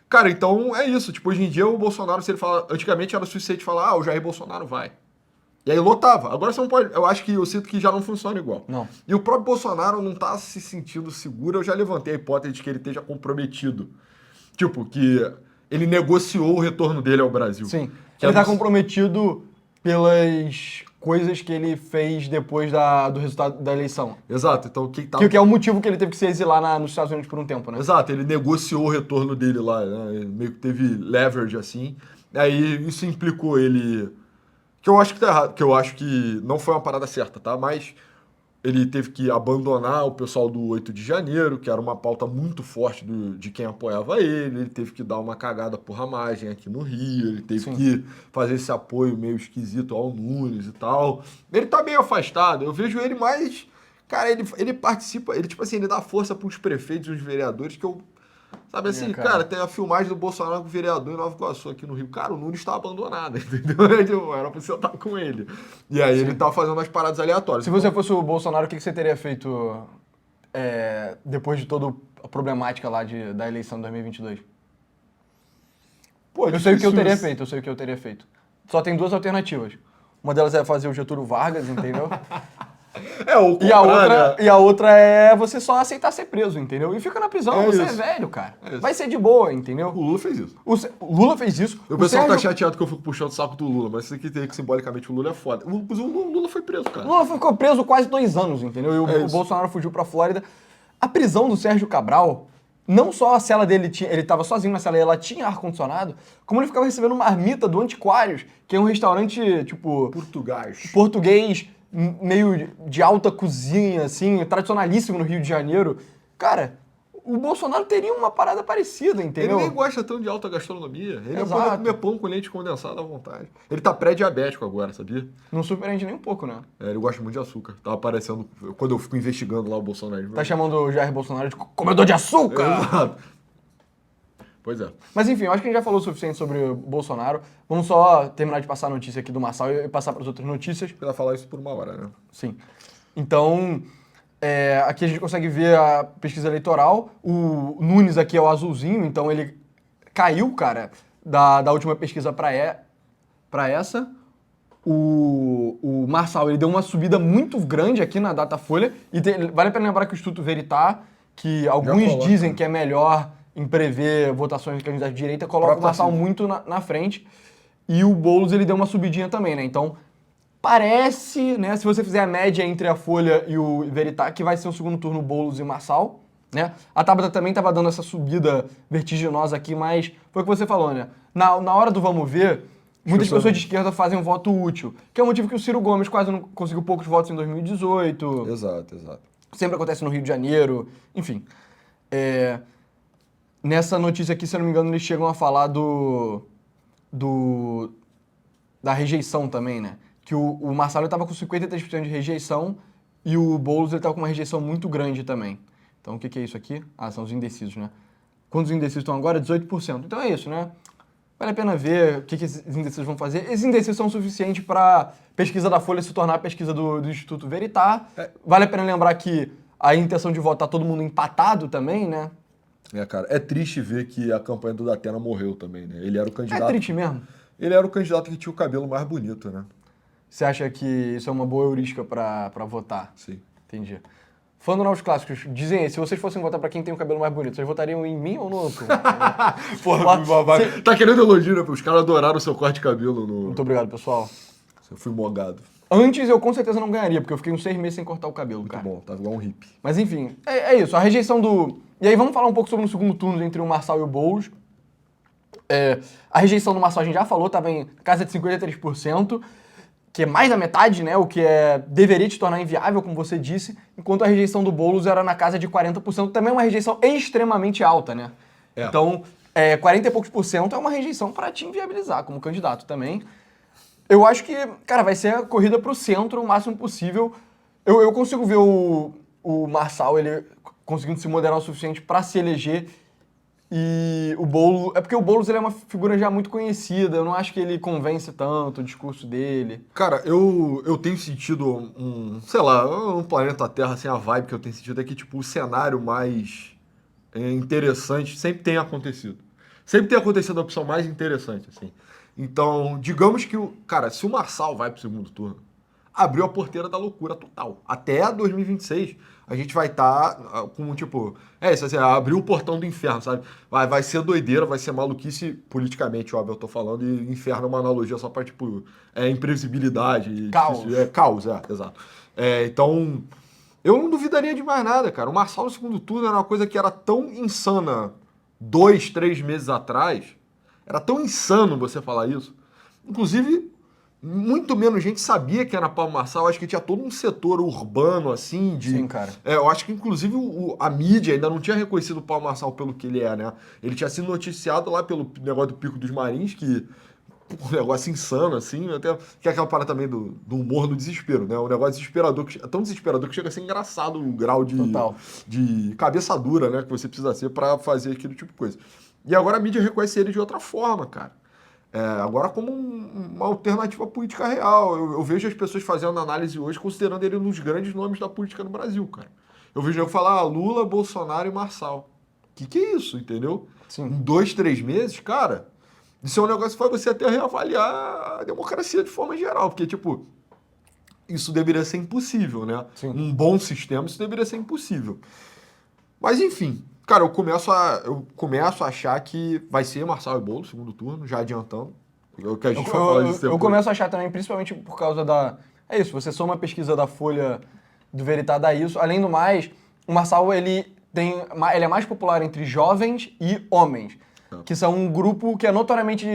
Cara, então é isso. Tipo, hoje em dia o Bolsonaro, se ele fala. Antigamente era o suficiente falar, o Jair Bolsonaro vai. E aí lotava. Agora você não pode. Eu sinto que já não funciona igual. Não. E o próprio Bolsonaro não tá se sentindo seguro. Eu já levantei a hipótese de que ele esteja comprometido. Tipo, que ele negociou o retorno dele ao Brasil. Sim. Que Ele tá comprometido pelas coisas que ele fez depois do resultado da eleição. Exato. Então quem tá. Que é o motivo que ele teve que se exilar nos Estados Unidos por um tempo, né? Exato, ele negociou o retorno dele lá, né? Ele meio que teve leverage assim. Aí isso implicou ele. Que eu acho que tá errado, que eu acho que não foi uma parada certa, tá? Mas ele teve que abandonar o pessoal do 8 de janeiro, que era uma pauta muito forte de quem apoiava ele teve que dar uma cagada por ramagem aqui no Rio, ele teve que fazer esse apoio meio esquisito ao Nunes e tal. Ele tá meio afastado, eu vejo ele mais... Cara, ele participa, ele tipo assim, ele dá força pros prefeitos e os vereadores que eu... Sabe assim, cara, tem a filmagem do Bolsonaro com o vereador em Nova Iguaçu aqui no Rio. Cara, o Nunes tá abandonado, entendeu? Era pra você estar com ele. E aí ele tá fazendo as paradas aleatórias. Se você fosse o Bolsonaro, o que você teria feito depois de toda a problemática lá da eleição de 2022? Pô, eu sei o que eu teria feito. Só tem 2 alternativas. Uma delas é fazer o Getúlio Vargas, entendeu? E a outra é você só aceitar ser preso, entendeu? E fica na prisão, você é velho, cara. Vai ser de boa, entendeu? O Lula fez isso. O Lula fez isso. O pessoal tá chateado que eu fico puxando o saco do Lula, mas isso aqui tem que simbolicamente o Lula é foda. O Lula foi preso, cara. O Lula ficou preso quase 2 anos, entendeu? E o Bolsonaro fugiu pra Flórida. A prisão do Sérgio Cabral, não só a cela dele ele tava sozinho na cela e ela tinha ar-condicionado, como ele ficava recebendo marmita do Antiquários, que é um restaurante, tipo... Português, meio de alta cozinha, assim, tradicionalíssimo no Rio de Janeiro. Cara, o Bolsonaro teria uma parada parecida, entendeu? Ele nem gosta tanto de alta gastronomia. Ele pode comer pão com leite condensado à vontade. Ele tá pré-diabético agora, sabia? Não surpreende nem um pouco, né? Ele gosta muito de açúcar. Tá aparecendo... Quando eu fico investigando lá o Bolsonaro... Tá chamando o Jair Bolsonaro de comedor de açúcar! Exato. Pois é. Mas enfim, eu acho que a gente já falou o suficiente sobre o Bolsonaro. Vamos só terminar de passar a notícia aqui do Marçal e passar para as outras notícias. Ele vai falar isso por 1 hora, né? Sim. Então, aqui a gente consegue ver a pesquisa eleitoral. O Nunes aqui é o azulzinho, então ele caiu, cara, da última pesquisa para essa. O Marçal, ele deu uma subida muito grande aqui na Datafolha. E vale a pena lembrar que o Instituto Veritá, que alguns dizem que é melhor em prever votações de candidatos de direita, coloca o Marçal muito na frente. E o Boulos, ele deu uma subidinha também, né? Então, parece, né, se você fizer a média entre a Folha e o Veritá, que vai ser o segundo turno Boulos e Marçal, né? A Tabata também estava dando essa subida vertiginosa aqui, mas foi o que você falou, né? Na hora do vamos ver, Muitas pessoas de esquerda fazem um voto útil, que é o motivo que o Ciro Gomes quase não conseguiu poucos votos em 2018. Exato. Sempre acontece no Rio de Janeiro, enfim. Nessa notícia aqui, se eu não me engano, eles chegam a falar da rejeição também, né? Que o Marcelo estava com 53% de rejeição e o Boulos estava com uma rejeição muito grande também. Então, o que é isso aqui? Ah, são os indecisos, né? Quantos indecisos estão agora? 18%. Então é isso, né? Vale a pena ver o que esses indecisos vão fazer. Esses indecisos são suficientes para pesquisa da Folha se tornar a pesquisa do Instituto Veritas. Vale a pena lembrar que a intenção de voto tá todo mundo empatado também, né? Cara, é triste ver que a campanha do Datena morreu também, né? Ele era o candidato... É triste mesmo. Ele era o candidato que tinha o cabelo mais bonito, né? Você acha que isso é uma boa heurística para votar? Sim. Entendi. Falando nos clássicos, dizem aí, se vocês fossem votar pra quem tem o cabelo mais bonito, vocês votariam em mim ou no outro? Porra, babaca. Tá querendo elogio, né? Os caras adoraram o seu corte de cabelo no... Muito obrigado, pessoal. Eu fui mogado. Antes eu com certeza não ganharia, porque eu fiquei uns 6 meses sem cortar o cabelo, Muito cara. bom, tá igual um hippie. Mas enfim, é isso, a rejeição do... E aí vamos falar um pouco sobre o segundo turno entre o Marçal e o Boulos. A rejeição do Marçal a gente já falou, tava em casa de 53%. Que é mais da metade, né, o que deveria te tornar inviável, como você disse, enquanto a rejeição do Boulos era na casa de 40%, também é uma rejeição extremamente alta, né? Então, 40 e poucos % é uma rejeição para te inviabilizar como candidato também. Eu acho que, cara, vai ser a corrida pro centro o máximo possível. Eu consigo ver o Marçal, ele conseguindo se moderar o suficiente para se eleger. E o Boulos... É porque o Boulos ele é uma figura já muito conhecida. Eu não acho que ele convence tanto o discurso dele. Cara, eu tenho sentido sei lá, um planeta Terra, assim, a vibe que eu tenho sentido é que, tipo, o cenário mais interessante sempre tem acontecido. Sempre tem acontecido a opção mais interessante, assim. Então, digamos que, cara, se o Marçal vai pro segundo turno, abriu a porteira da loucura total. Até 2026, a gente vai estar com, tipo... isso assim, abriu o portão do inferno, sabe? Vai ser doideira, vai ser maluquice politicamente, óbvio, eu tô falando, e inferno é uma analogia só pra, tipo, imprevisibilidade. Caos. Caos, exato. Então, eu não duvidaria de mais nada, cara. O Marçal no segundo turno era uma coisa que era tão insana 2, 3 meses atrás. Era tão insano você falar isso. Inclusive... Muito menos gente sabia que era Paulo Marçal. Eu acho que tinha todo um setor urbano, assim, de... Sim, cara. Eu acho que, inclusive, a mídia ainda não tinha reconhecido o Paulo Marçal pelo que ele é, né? Ele tinha sido noticiado lá pelo negócio do Pico dos Marins, que... Um negócio insano, assim, até... Que é aquela parada também do humor no desespero, né? Um negócio desesperador, é tão desesperador que chega a ser engraçado o grau de cabeça dura, né? Que você precisa ser pra fazer aquele tipo de coisa. E agora a mídia reconhece ele de outra forma, cara. Agora como uma alternativa política real. Eu vejo as pessoas fazendo análise hoje considerando ele um dos grandes nomes da política no Brasil, cara. Eu vejo eu falar Lula, Bolsonaro e Marçal. Que é isso, entendeu? Sim. Em 2, 3 meses, cara, isso é um negócio que faz você até reavaliar a democracia de forma geral. Porque, tipo, isso deveria ser impossível, né? Sim. Um bom sistema, isso deveria ser impossível. Mas, enfim... Cara, eu começo a achar que vai ser Marçal e Boulos, segundo turno, já adiantando. Que a gente vai falar disso depois. Eu começo a achar também, principalmente por causa da... É isso, você soma a pesquisa da Folha do Veritas, dá isso. Além do mais, o Marçal, ele é mais popular entre jovens e homens, que são um grupo que é notoriamente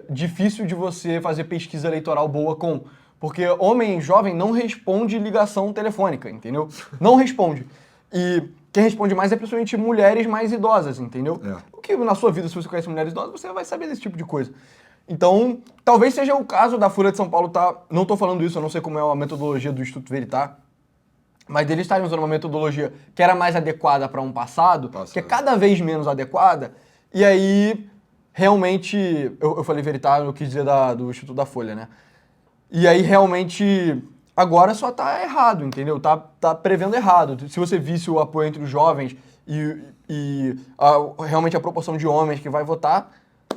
difícil de você fazer pesquisa eleitoral boa com. Porque homem jovem não responde ligação telefônica, entendeu? Não responde. E... Quem responde mais é principalmente mulheres mais idosas, entendeu? O que na sua vida, se você conhece mulheres idosas, você vai saber desse tipo de coisa. Então, talvez seja o caso da Folha de São Paulo não tô falando isso, eu não sei como é a metodologia do Instituto Veritas, mas eles estarem usando uma metodologia que era mais adequada para um passado, que é cada vez menos adequada, e aí, realmente, eu falei Veritas, eu quis dizer do Instituto da Folha, né? E aí, realmente... Agora só tá errado, entendeu? Tá prevendo errado. Se você visse o apoio entre os jovens e realmente a proporção de homens que vai votar,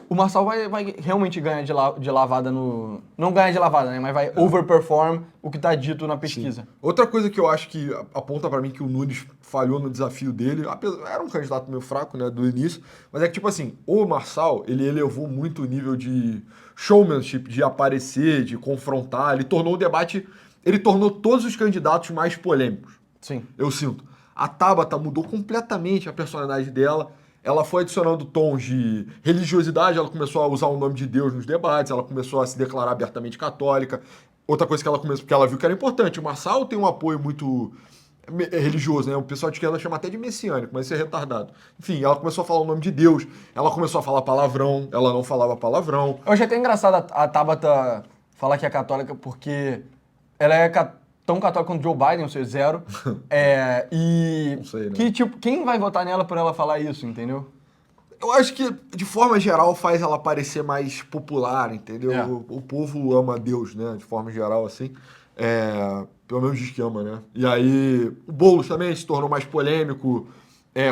o Marçal vai realmente ganhar de lavada no... Não ganhar de lavada, né? Mas vai overperform o que tá dito na pesquisa. Sim. Outra coisa que eu acho que aponta pra mim que o Nunes falhou no desafio dele, era um candidato meio fraco, né, do início, mas é que, tipo assim, o Marçal, ele elevou muito o nível de showmanship, de aparecer, de confrontar, ele tornou o debate... Ele tornou todos os candidatos mais polêmicos. Sim. Eu sinto. A Tabata mudou completamente a personalidade dela. ela foi adicionando tons de religiosidade, ela começou a usar o nome de Deus nos debates, ela começou a se declarar abertamente católica. Outra coisa que ela começou, porque ela viu que era importante, o Marçal tem um apoio muito religioso, né? O pessoal de esquerda chama até de messiânico, mas isso é retardado. Enfim, ela começou a falar o nome de Deus, ela começou a falar palavrão, ela não falava palavrão. Eu achei até engraçado a Tabata falar que é católica porque ela é tão católica quanto Joe Biden, ou seja, zero. E Não sei, né? que, tipo, quem vai votar nela por ela falar isso, entendeu? Eu acho que, de forma geral, faz ela parecer mais popular, entendeu? É. O povo ama Deus, né? De forma geral, assim. Pelo menos diz que ama, né? E aí, o Boulos também se tornou mais polêmico,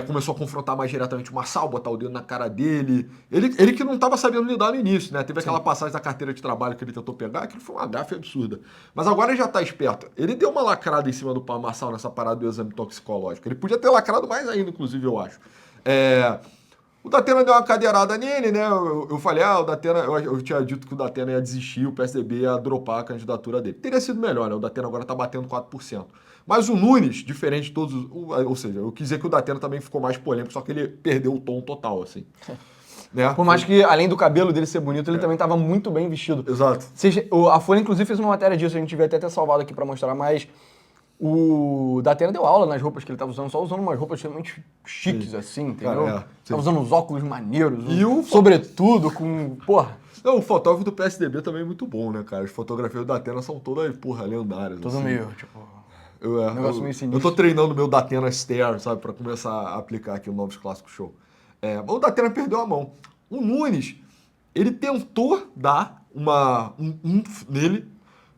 começou a confrontar mais diretamente o Marçal, botar o dedo na cara dele. Ele que não estava sabendo lidar no início, né? Teve aquela passagem da carteira de trabalho que ele tentou pegar, aquilo foi uma gafe absurda. Mas agora ele já tá esperto. Ele deu uma lacrada em cima do Marçal nessa parada do exame toxicológico. Ele podia ter lacrado mais ainda, inclusive, eu acho. O Datena deu uma cadeirada nele, né? Eu falei, o Datena, eu tinha dito que o Datena ia desistir, o PSDB ia dropar a candidatura dele. Teria sido melhor, né? O Datena agora tá batendo 4%. Mas o Nunes, diferente de todos, ou seja, eu quis dizer que o Datena também ficou mais polêmico, só que ele perdeu o tom total, assim. Né? Por mais que, além do cabelo dele ser bonito, ele também estava muito bem vestido. Exato. A Folha, inclusive, fez uma matéria disso, a gente devia até ter salvado aqui pra mostrar, mas o Datena deu aula nas roupas que ele tava usando, só usando umas roupas extremamente chiques, assim, entendeu? Cara, Tava usando uns óculos maneiros, E o sobretudo com, porra, Não, o fotógrafo do PSDB também é muito bom, né, cara? As fotografias do Datena são todas, porra, lendárias. todo assim. meio, tipo... Negócio meio eu sinistro. tô treinando meu Datena Stare, sabe, pra começar a aplicar aqui no Novos Clássicos Show. Mas o Datena perdeu a mão. O Nunes, ele tentou dar um nele,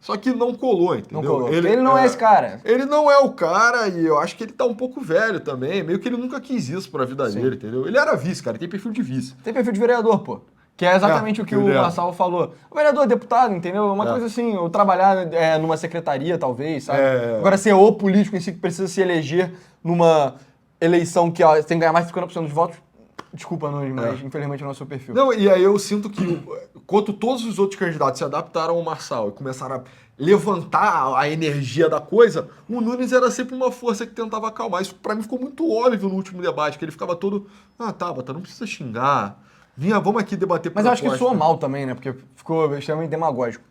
só que não colou, entendeu? Não colou. Ele não é esse cara. Ele não é o cara e eu acho que ele tá um pouco velho também. Meio que ele nunca quis isso pra vida Sim. dele, entendeu? Ele era vice, cara, ele tem perfil de vice. Tem perfil de vereador, pô. Que é exatamente o que o ele é. Marçal falou. O vereador é deputado, entendeu? Uma É. coisa assim, ou trabalhar numa secretaria, talvez, sabe? É. Agora, ser o político em si que precisa se eleger numa eleição que tem que ganhar mais de 50% dos votos, desculpa, Nunes, mas infelizmente não é o seu perfil. Não, e aí eu sinto que, enquanto todos os outros candidatos se adaptaram ao Marçal e começaram a levantar a energia da coisa, o Nunes era sempre uma força que tentava acalmar. Isso pra mim ficou muito óbvio no último debate, que ele ficava todo, Tabata, não precisa xingar. Vamos aqui debater Mas eu acho que proposta. soou mal também, né? Porque ficou extremamente demagógico.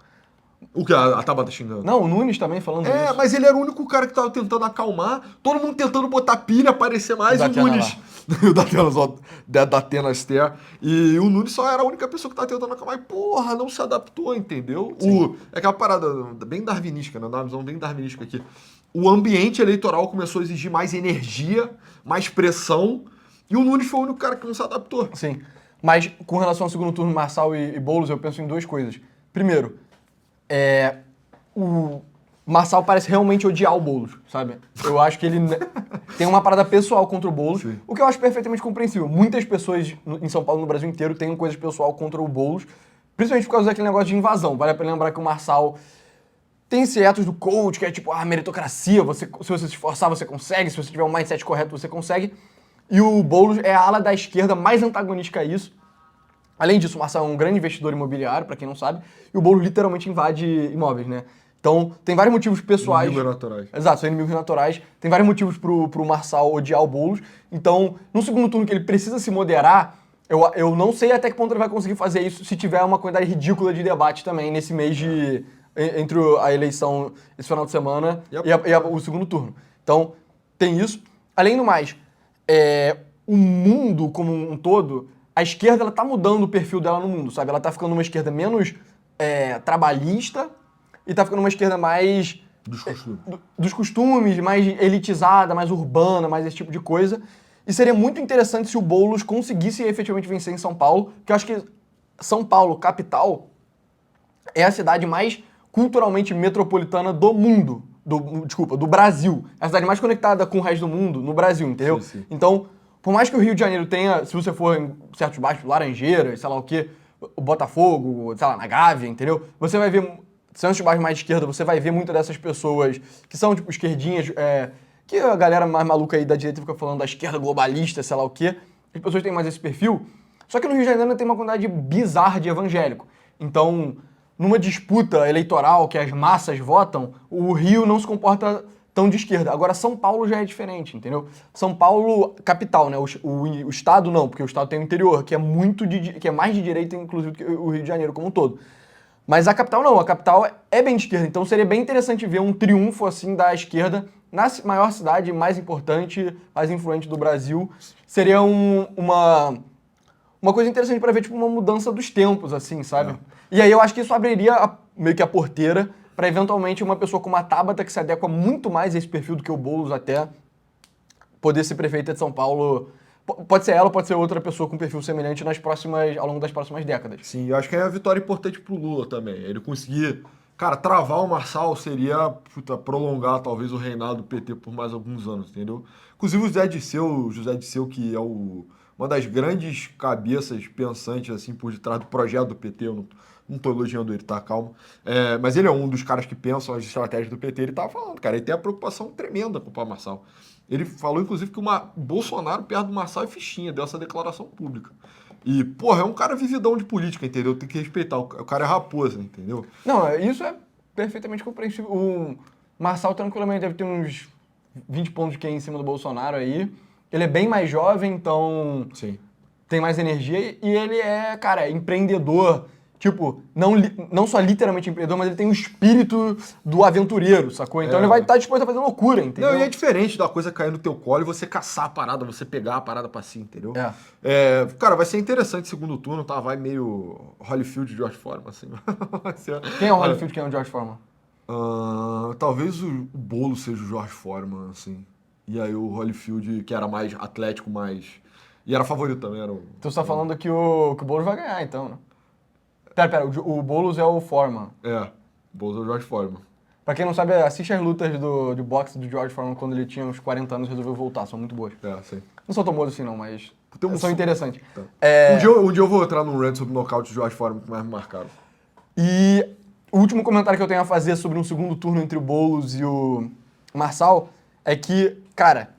O que? A Tabata xingando? Não, o Nunes também falando isso. Mas ele era o único cara que tava tentando acalmar, todo mundo tentando botar pilha, aparecer mais, O e o Datena Nunes. O Datena só, Datena Stare. E o Nunes só era a única pessoa que tava tentando acalmar. E, porra, não se adaptou, entendeu? É aquela parada bem darwinística, né? Uma visão bem darwinística aqui. O ambiente eleitoral começou a exigir mais energia, mais pressão, e o Nunes foi o único cara que não se adaptou. Sim. Mas com relação ao segundo turno, Marçal e Boulos, eu penso em duas coisas. Primeiro, o Marçal parece realmente odiar o Boulos, sabe? Eu acho que ele tem uma parada pessoal contra o Boulos, Sim. o que eu acho perfeitamente compreensível. Muitas pessoas em São Paulo, no Brasil inteiro, têm coisas pessoal contra o Boulos, principalmente por causa daquele negócio de invasão. Vale a pena lembrar que o Marçal tem esse ethos do coach, que é tipo, meritocracia, se você se esforçar, você consegue, se você tiver um mindset correto, você consegue. E o Boulos é a ala da esquerda mais antagonista a isso. Além disso, o Marçal é um grande investidor imobiliário, pra quem não sabe, e o Boulos literalmente invade imóveis, né? Então, tem vários motivos pessoais. Inimigos naturais. Exato, são inimigos naturais. Tem vários motivos pro Marçal odiar o Boulos. Então, no segundo turno que ele precisa se moderar, eu não sei até que ponto ele vai conseguir fazer isso se tiver uma quantidade ridícula de debate também nesse mês entre a eleição esse final de semana e o segundo turno. Então, tem isso. Além do mais, o mundo como um todo, a esquerda ela tá mudando o perfil dela no mundo, sabe? Ela tá ficando uma esquerda menos trabalhista e tá ficando uma esquerda mais dos costumes, mais elitizada, mais urbana, mais esse tipo de coisa. E seria muito interessante se o Boulos conseguisse efetivamente vencer em São Paulo, que eu acho que São Paulo, capital, é a cidade mais culturalmente metropolitana do mundo. Do Brasil. É a cidade mais conectada com o resto do mundo no Brasil, entendeu? Sim, sim. Então, por mais que o Rio de Janeiro tenha, se você for em certos bairros, Laranjeiras, sei lá o quê, o Botafogo, sei lá, na Gávea, entendeu? Você vai ver, certos bairros mais de esquerda, você vai ver muitas dessas pessoas que são, tipo, esquerdinhas, que a galera mais maluca aí da direita fica falando da esquerda globalista, sei lá o quê. As pessoas têm mais esse perfil. Só que no Rio de Janeiro tem uma quantidade bizarra de evangélico. Então, numa disputa eleitoral que as massas votam, o Rio não se comporta tão de esquerda. Agora, São Paulo já é diferente, entendeu? São Paulo, capital, né? O estado não, porque o estado tem o interior, que é que é mais de direita, inclusive, do que o Rio de Janeiro como um todo. Mas a capital não, a capital é bem de esquerda, então seria bem interessante ver um triunfo, assim, da esquerda na maior cidade mais importante, mais influente do Brasil. Seria uma coisa interessante para ver, tipo, uma mudança dos tempos, assim, sabe? E aí eu acho que isso abriria meio que a porteira para eventualmente uma pessoa como a Tabata, que se adequa muito mais a esse perfil do que o Boulos até, poder ser prefeita de São Paulo. Pode ser ela, pode ser outra pessoa com perfil semelhante ao longo das próximas décadas. Sim, eu acho que é uma vitória importante pro Lula também. Ele conseguir, cara, travar o Marçal seria prolongar talvez o reinado do PT por mais alguns anos, entendeu? Inclusive o José Disseu, que é uma das grandes cabeças pensantes assim por detrás do projeto do PT, eu não tô elogiando ele, tá? Calma. Mas ele é um dos caras que pensam as estratégias do PT, ele tava falando, cara, ele tem a preocupação tremenda com o Paulo Marçal. Ele falou, inclusive, que o Bolsonaro, perto do Marçal, é fichinha, deu essa declaração pública. E, porra, é um cara vividão de política, entendeu? Tem que respeitar. O cara é raposa, entendeu? Não, isso é perfeitamente compreensível. O Marçal, tranquilamente, deve ter uns 20 pontos de QI em cima do Bolsonaro aí. Ele é bem mais jovem, então Sim. tem mais energia. E ele é, cara, empreendedor. Tipo, não só literalmente empreendedor, mas ele tem o espírito do aventureiro, sacou? Então ele vai estar disposto a fazer loucura, entendeu? Não, e é diferente da coisa cair no teu colo e você caçar a parada, você pegar a parada pra si, entendeu? Cara, vai ser interessante o segundo turno, tá? Vai meio Holyfield de George Foreman, assim. Quem é o Holyfield, quem é o George Foreman? Talvez o Boulos seja o George Foreman, assim. E aí o Holyfield, que era mais atlético, mais... E era favorito também, era o... Então você tá falando que o Boulos vai ganhar, então, né? Pera, o Boulos é o Foreman. O Boulos é o George Foreman. Pra quem não sabe, assiste as lutas de boxe do George Foreman quando ele tinha uns 40 anos e resolveu voltar, são muito boas. Sim. Não são tão boas assim não, mas Tem são interessantes. Tá. Um dia eu vou entrar num rant sobre o nocaute de George Foreman que mais me marcaram. E o último comentário que eu tenho a fazer sobre um segundo turno entre o Boulos e o Marçal é que, cara,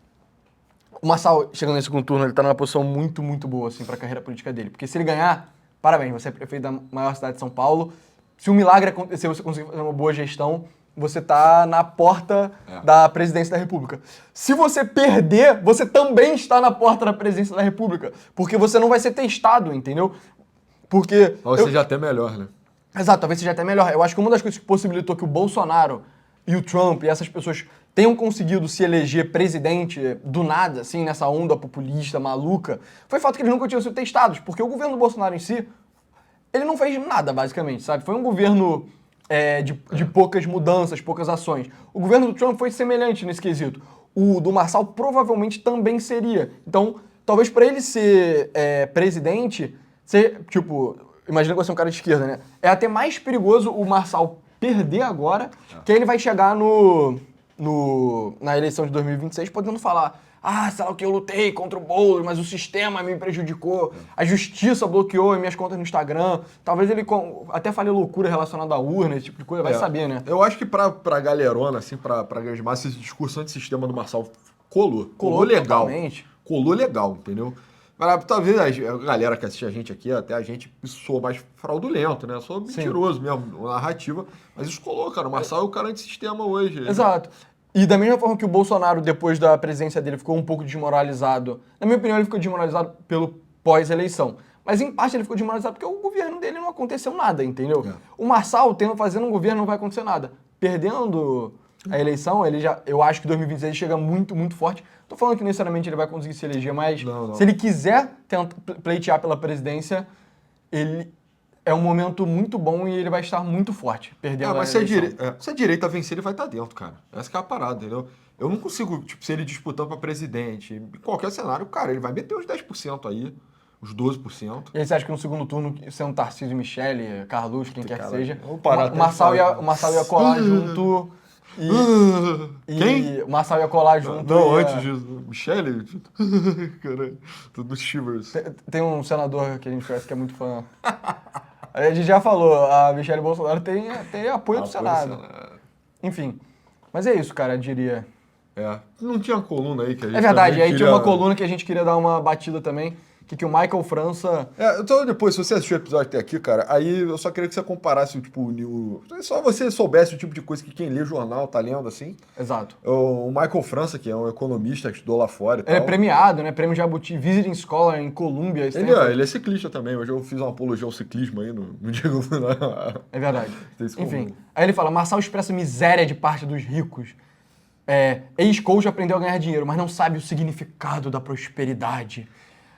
o Marçal, chegando nesse segundo turno, ele tá numa posição muito, muito boa, assim, pra carreira política dele. Porque se ele ganhar, parabéns, você é prefeito da maior cidade de São Paulo. Se um milagre acontecer, você conseguir fazer uma boa gestão, você tá na porta da presidência da República. Se você perder, você também está na porta da presidência da República. Porque você não vai ser testado, entendeu? Porque... Talvez seja até melhor, né? Exato, talvez seja até melhor. Eu acho que uma das coisas que possibilitou que o Bolsonaro e o Trump e essas pessoas tenham conseguido se eleger presidente do nada, assim, nessa onda populista, maluca, foi o fato que eles nunca tinham sido testados, porque o governo do Bolsonaro em si, ele não fez nada, basicamente, sabe? Foi um governo de poucas mudanças, poucas ações. O governo do Trump foi semelhante nesse quesito. O do Marçal provavelmente também seria. Então, talvez para ele ser presidente, tipo, imagina que você é um cara de esquerda, né? É até mais perigoso o Marçal perder agora, que aí ele vai chegar na eleição de 2026 podendo falar: sei lá o que, eu lutei contra o Boulos, mas o sistema me prejudicou, a justiça bloqueou minhas contas no Instagram. Talvez ele até fale loucura relacionada à urna, esse tipo de coisa, vai saber, né? Eu acho que pra galerona, assim, pra grande massa, esse discurso antissistema do Marçal colou legal. Totalmente. Colou legal, entendeu? Mas talvez a galera que assiste a gente aqui, até a gente, isso soa mais fraudulento, né? Soa mentiroso mesmo, narrativa. Mas isso colou, cara. O Marçal é o cara antissistema hoje. Exato. E da mesma forma que o Bolsonaro, depois da presidência dele, ficou um pouco desmoralizado, na minha opinião, ele ficou desmoralizado pelo pós-eleição. Mas em parte ele ficou desmoralizado porque o governo dele não aconteceu nada, entendeu? O Marçal, fazendo um governo, não vai acontecer nada. Perdendo a eleição, eu acho que 2026 ele chega muito, muito forte. Tô falando que necessariamente ele vai conseguir se eleger, mas se ele quiser pleitear pela presidência, ele é um momento muito bom e ele vai estar muito forte, perdendo mas a eleição. se a direita vencer, ele vai estar dentro, cara. Essa que é a parada, entendeu? Eu não consigo, tipo, se ele disputando pra presidente, em qualquer cenário, cara, ele vai meter uns 10% aí, uns 12%. E aí você acha que no segundo turno, sendo Tarcísio, Michele, Carlos, quem quer que seja, o Marçal ia colar junto... Quem? O Marçal ia colar junto. Não, antes disso. Michele? Caralho, tudo nos shivers. Tem um senador que a gente conhece que é muito fã. A gente já falou, a Michele Bolsonaro tem apoio do Senado. Enfim. Mas é isso, cara, eu diria. Não tinha uma coluna aí que a gente. É verdade, aí tinha uma coluna que a gente queria dar uma batida também, que o Michael França... Então depois, se você assistiu o episódio até aqui, cara, aí eu só queria que você comparasse, tipo, só você soubesse o tipo de coisa que quem lê jornal tá lendo, assim. Exato. O Michael França, que é um economista que estudou lá fora e Ele é tal. premiado, né? Prêmio Jabuti, Visiting Scholar em Columbia. Ele é ciclista também. Hoje eu fiz uma apologia ao ciclismo aí no dia que eu fui lá. É verdade. Tem isso Enfim, comum. aí ele fala, Marçal expressa miséria de parte dos ricos. Ex-coach aprendeu a ganhar dinheiro, mas não sabe o significado da prosperidade.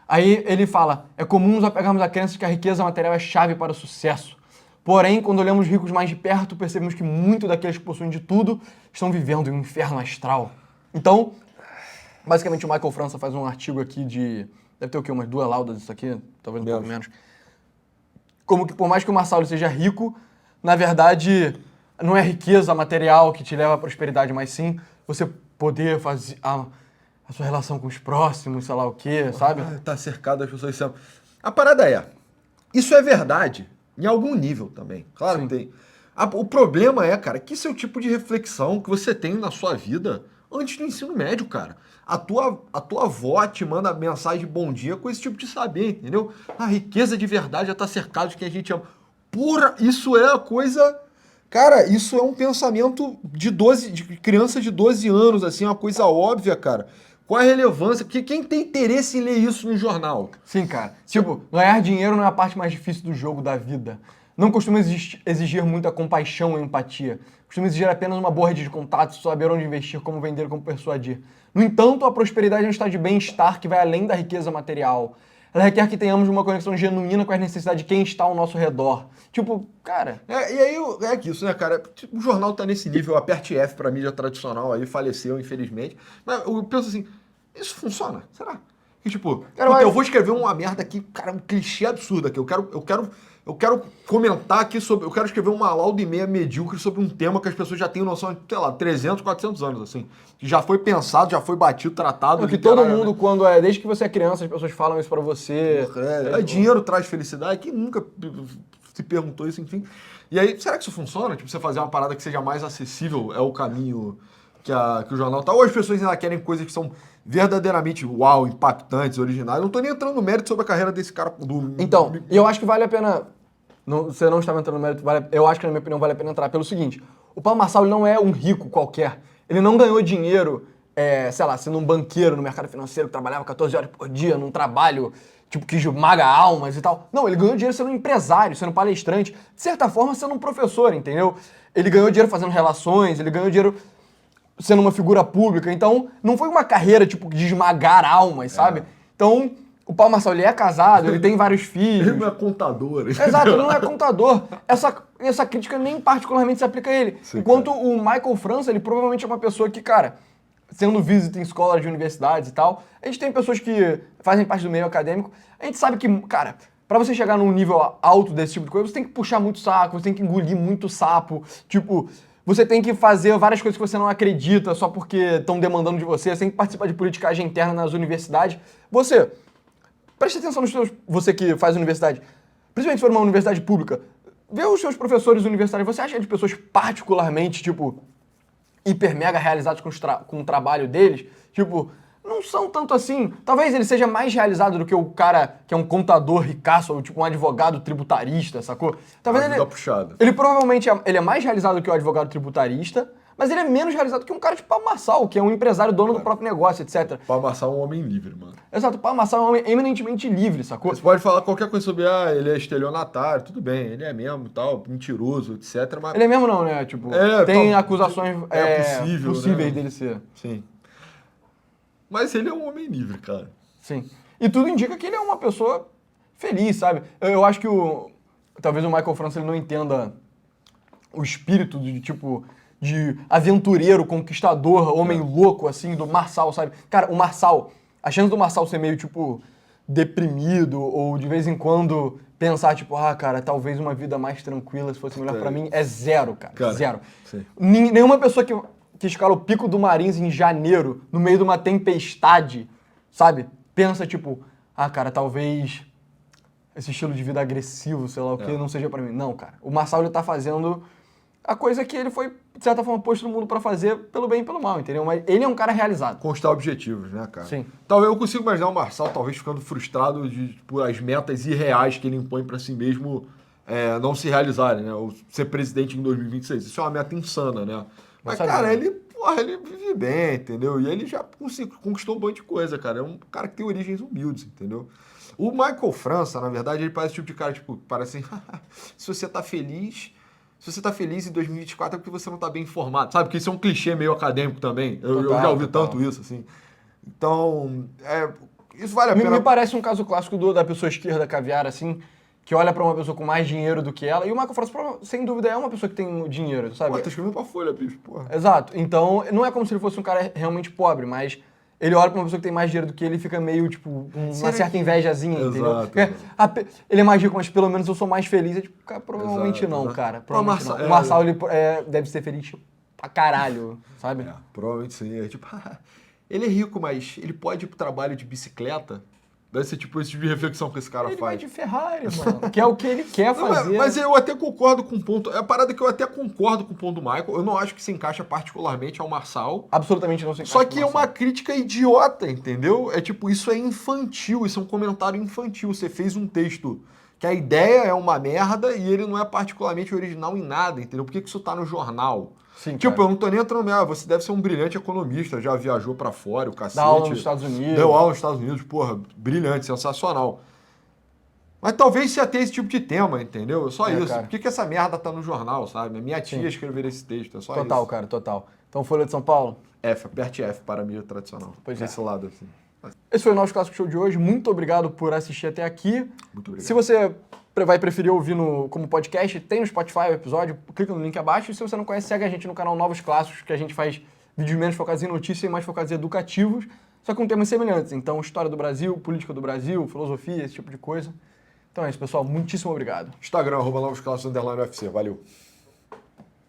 Aí ele fala, é comum nos apegarmos à crença de que a riqueza material é chave para o sucesso. Porém, quando olhamos os ricos mais de perto, percebemos que muito daqueles que possuem de tudo estão vivendo em um inferno astral. Então, basicamente o Michael França faz um artigo aqui de... Deve ter o quê? Umas 2 laudas isso aqui? Talvez um pouco menos. Como que por mais que o Marçal seja rico, na verdade, não é a riqueza material que te leva à prosperidade, mas sim você poder fazer a sua relação com os próximos, sei lá o quê, sabe? Tá cercado das pessoas. A parada é, isso é verdade em algum nível também. Claro que tem. O problema é, cara, que isso é o tipo de reflexão que você tem na sua vida antes do ensino médio, cara. A tua avó te manda mensagem de bom dia com esse tipo de saber, entendeu? A riqueza de verdade já tá cercado de quem a gente ama. Porra, isso é a coisa... Cara, isso é um pensamento de criança de 12 anos, assim, uma coisa óbvia, cara. Qual a relevância? Porque quem tem interesse em ler isso no jornal? Sim, cara. Tipo, ganhar dinheiro não é a parte mais difícil do jogo da vida. Não costuma exigir muita compaixão e empatia. Costuma exigir apenas uma boa rede de contatos, saber onde investir, como vender, como persuadir. No entanto, a prosperidade é um estado de bem-estar que vai além da riqueza material. Ela requer que tenhamos uma conexão genuína com as necessidades de quem está ao nosso redor. Tipo, cara... E aí, é isso, né, cara? O jornal tá nesse nível, aperte F pra mídia tradicional, aí faleceu, infelizmente. Mas eu penso assim, isso funciona? Será? Que tipo, Cara, eu vou escrever uma merda aqui, cara, um clichê absurdo aqui. Eu quero comentar aqui sobre... Eu quero escrever uma lauda e meia medíocre sobre um tema que as pessoas já têm noção de, sei lá, 300, 400 anos, assim. Que já foi pensado, já foi batido, tratado. Que todo mundo, desde que você é criança, as pessoas falam isso pra você. Dinheiro traz felicidade. Quem nunca se perguntou isso, enfim. E aí, será que isso funciona? Tipo, você fazer uma parada que seja mais acessível é o caminho que o jornal tá? Ou as pessoas ainda querem coisas que são verdadeiramente, uau, impactantes, originais? Não tô nem entrando no mérito sobre a carreira desse cara. Então, eu acho que vale a pena... você não estava entrando no mérito, eu acho que, na minha opinião, vale a pena entrar pelo seguinte. O Paulo Marçal não é um rico qualquer. Ele não ganhou dinheiro, sei lá, sendo um banqueiro no mercado financeiro que trabalhava 14 horas por dia num trabalho, tipo, que esmaga almas e tal. Não, ele ganhou dinheiro sendo um empresário, sendo um palestrante. De certa forma, sendo um professor, entendeu? Ele ganhou dinheiro fazendo relações, ele ganhou dinheiro sendo uma figura pública. Então, não foi uma carreira, tipo, de esmagar almas, sabe? Então... O Paulo Marçal, ele é casado, ele tem vários filhos. Ele não é contador. Exato, ele não é contador. Essa crítica nem particularmente se aplica a ele. Sim, enquanto o Michael França, ele provavelmente é uma pessoa que, cara, sendo visiting scholar de universidades e tal, a gente tem pessoas que fazem parte do meio acadêmico, a gente sabe que, cara, pra você chegar num nível alto desse tipo de coisa, você tem que puxar muito saco, você tem que engolir muito sapo, tipo... Você tem que fazer várias coisas que você não acredita só porque estão demandando de você, você tem que participar de politicagem interna nas universidades. Preste atenção nos seus... Você que faz universidade, principalmente se for uma universidade pública, vê os seus professores universitários, você acha de pessoas particularmente, tipo, hiper mega realizados com o trabalho deles? Tipo, não são tanto assim. Talvez ele seja mais realizado do que o cara que é um contador ricaço, ou tipo um advogado tributarista, sacou? Talvez ele provavelmente ele é mais realizado do que o advogado tributarista, mas ele é menos realizado que um cara tipo Paulo Marçal, que é um empresário dono do próprio negócio, etc. Paulo Marçal é um homem livre, mano. Exato, o Paulo Marçal é um homem eminentemente livre, sacou? Você pode falar qualquer coisa sobre, ele é estelionatário, tudo bem, ele é mesmo, tal, mentiroso, etc. Mas... Ele é mesmo não, né? Tipo, tem acusações possíveis, né, dele ser. Sim. Mas ele é um homem livre, cara. Sim. E tudo indica que ele é uma pessoa feliz, sabe? Eu acho que talvez o Michael França ele não entenda o espírito de aventureiro, conquistador, homem louco, assim, do Marçal, sabe? Cara, o Marçal, a chance do Marçal ser meio, tipo, deprimido ou de vez em quando pensar, tipo, cara, talvez uma vida mais tranquila se fosse melhor pra mim, é zero, cara. Zero. Sim. Nenhuma pessoa que escala o Pico do Marins em janeiro, no meio de uma tempestade, sabe? Pensa, tipo, cara, talvez esse estilo de vida agressivo, sei lá o que, não seja pra mim. Não, cara. O Marçal, ele tá fazendo a coisa que ele foi, de certa forma, posto no mundo pra fazer pelo bem e pelo mal, entendeu? Mas ele é um cara realizado. Constar objetivos, né, cara? Sim. Talvez eu consigo imaginar o Marçal talvez ficando frustrado por as metas irreais que ele impõe pra si mesmo não se realizarem, né? Ou ser presidente em 2026. Isso é uma meta insana, né? Mas, cara, ele vive bem, entendeu? E ele já conquistou um monte de coisa, cara. É um cara que tem origens humildes, entendeu? O Michael França, na verdade, ele parece o tipo de cara, tipo, parece assim, se você tá feliz em 2024 é porque você não tá bem informado, sabe? Porque isso é um clichê meio acadêmico também. Eu já ouvi tanto isso, assim. Então, isso vale a pena. Me parece um caso clássico da pessoa esquerda caviar, assim, que olha pra uma pessoa com mais dinheiro do que ela. E o Michael França, sem dúvida, é uma pessoa que tem dinheiro, sabe? Pô, tá escrevendo pra Folha, bicho, porra. Exato. Então, não é como se ele fosse um cara realmente pobre, mas ele olha pra uma pessoa que tem mais dinheiro do que ele e fica meio, tipo, com uma certa invejazinha, entendeu? Exato. Ele é mais rico, mas pelo menos eu sou mais feliz. É tipo, cara, provavelmente Exato, não, exato. cara. Provavelmente não. O Marçal, ele deve ser feliz pra caralho, sabe? Provavelmente sim. É tipo, ele é rico, mas ele pode ir pro trabalho de bicicleta? Deve ser tipo esse tipo de reflexão que esse cara Ele faz. vai de Ferrari, mano. Que é o que ele quer fazer. Mas eu até concordo com o ponto. É a parada que eu até concordo com o ponto do Michael. Eu não acho que se encaixa particularmente ao Marçal. Absolutamente não se encaixa Só com que o é Marçal. uma crítica idiota, entendeu? É tipo, isso é infantil, isso é um comentário infantil. Você fez um texto que a ideia é uma merda e ele não é particularmente original em nada, entendeu? Por que isso tá no jornal? Sim, Tipo, cara. eu não tô nem entrando nela. Você deve ser um brilhante economista, já viajou pra fora, o cacete. Dá aula nos Estados Unidos. Deu aula nos Estados Unidos, porra, brilhante, sensacional. Mas talvez se ter esse tipo de tema, entendeu? Só isso. Cara. Por que essa merda tá no jornal, sabe? Minha tia escreveria esse texto, é só Total, isso. cara, total. Então, Folha de São Paulo. Aperte F para a mídia tradicional. Pois é. Desse lado, assim. Esse foi o nosso Clássico Show de hoje. Muito obrigado por assistir até aqui. Muito obrigado. Se você vai preferir ouvir como podcast, tem no Spotify o episódio, clica no link abaixo. E se você não conhece, segue a gente no canal Novos Clássicos, que a gente faz vídeos menos focados em notícia e mais focados em educativos, só com temas semelhantes. Então, história do Brasil, política do Brasil, filosofia, esse tipo de coisa. Então é isso, pessoal. Muitíssimo obrigado. Instagram, @novosclasses_UFC. Valeu.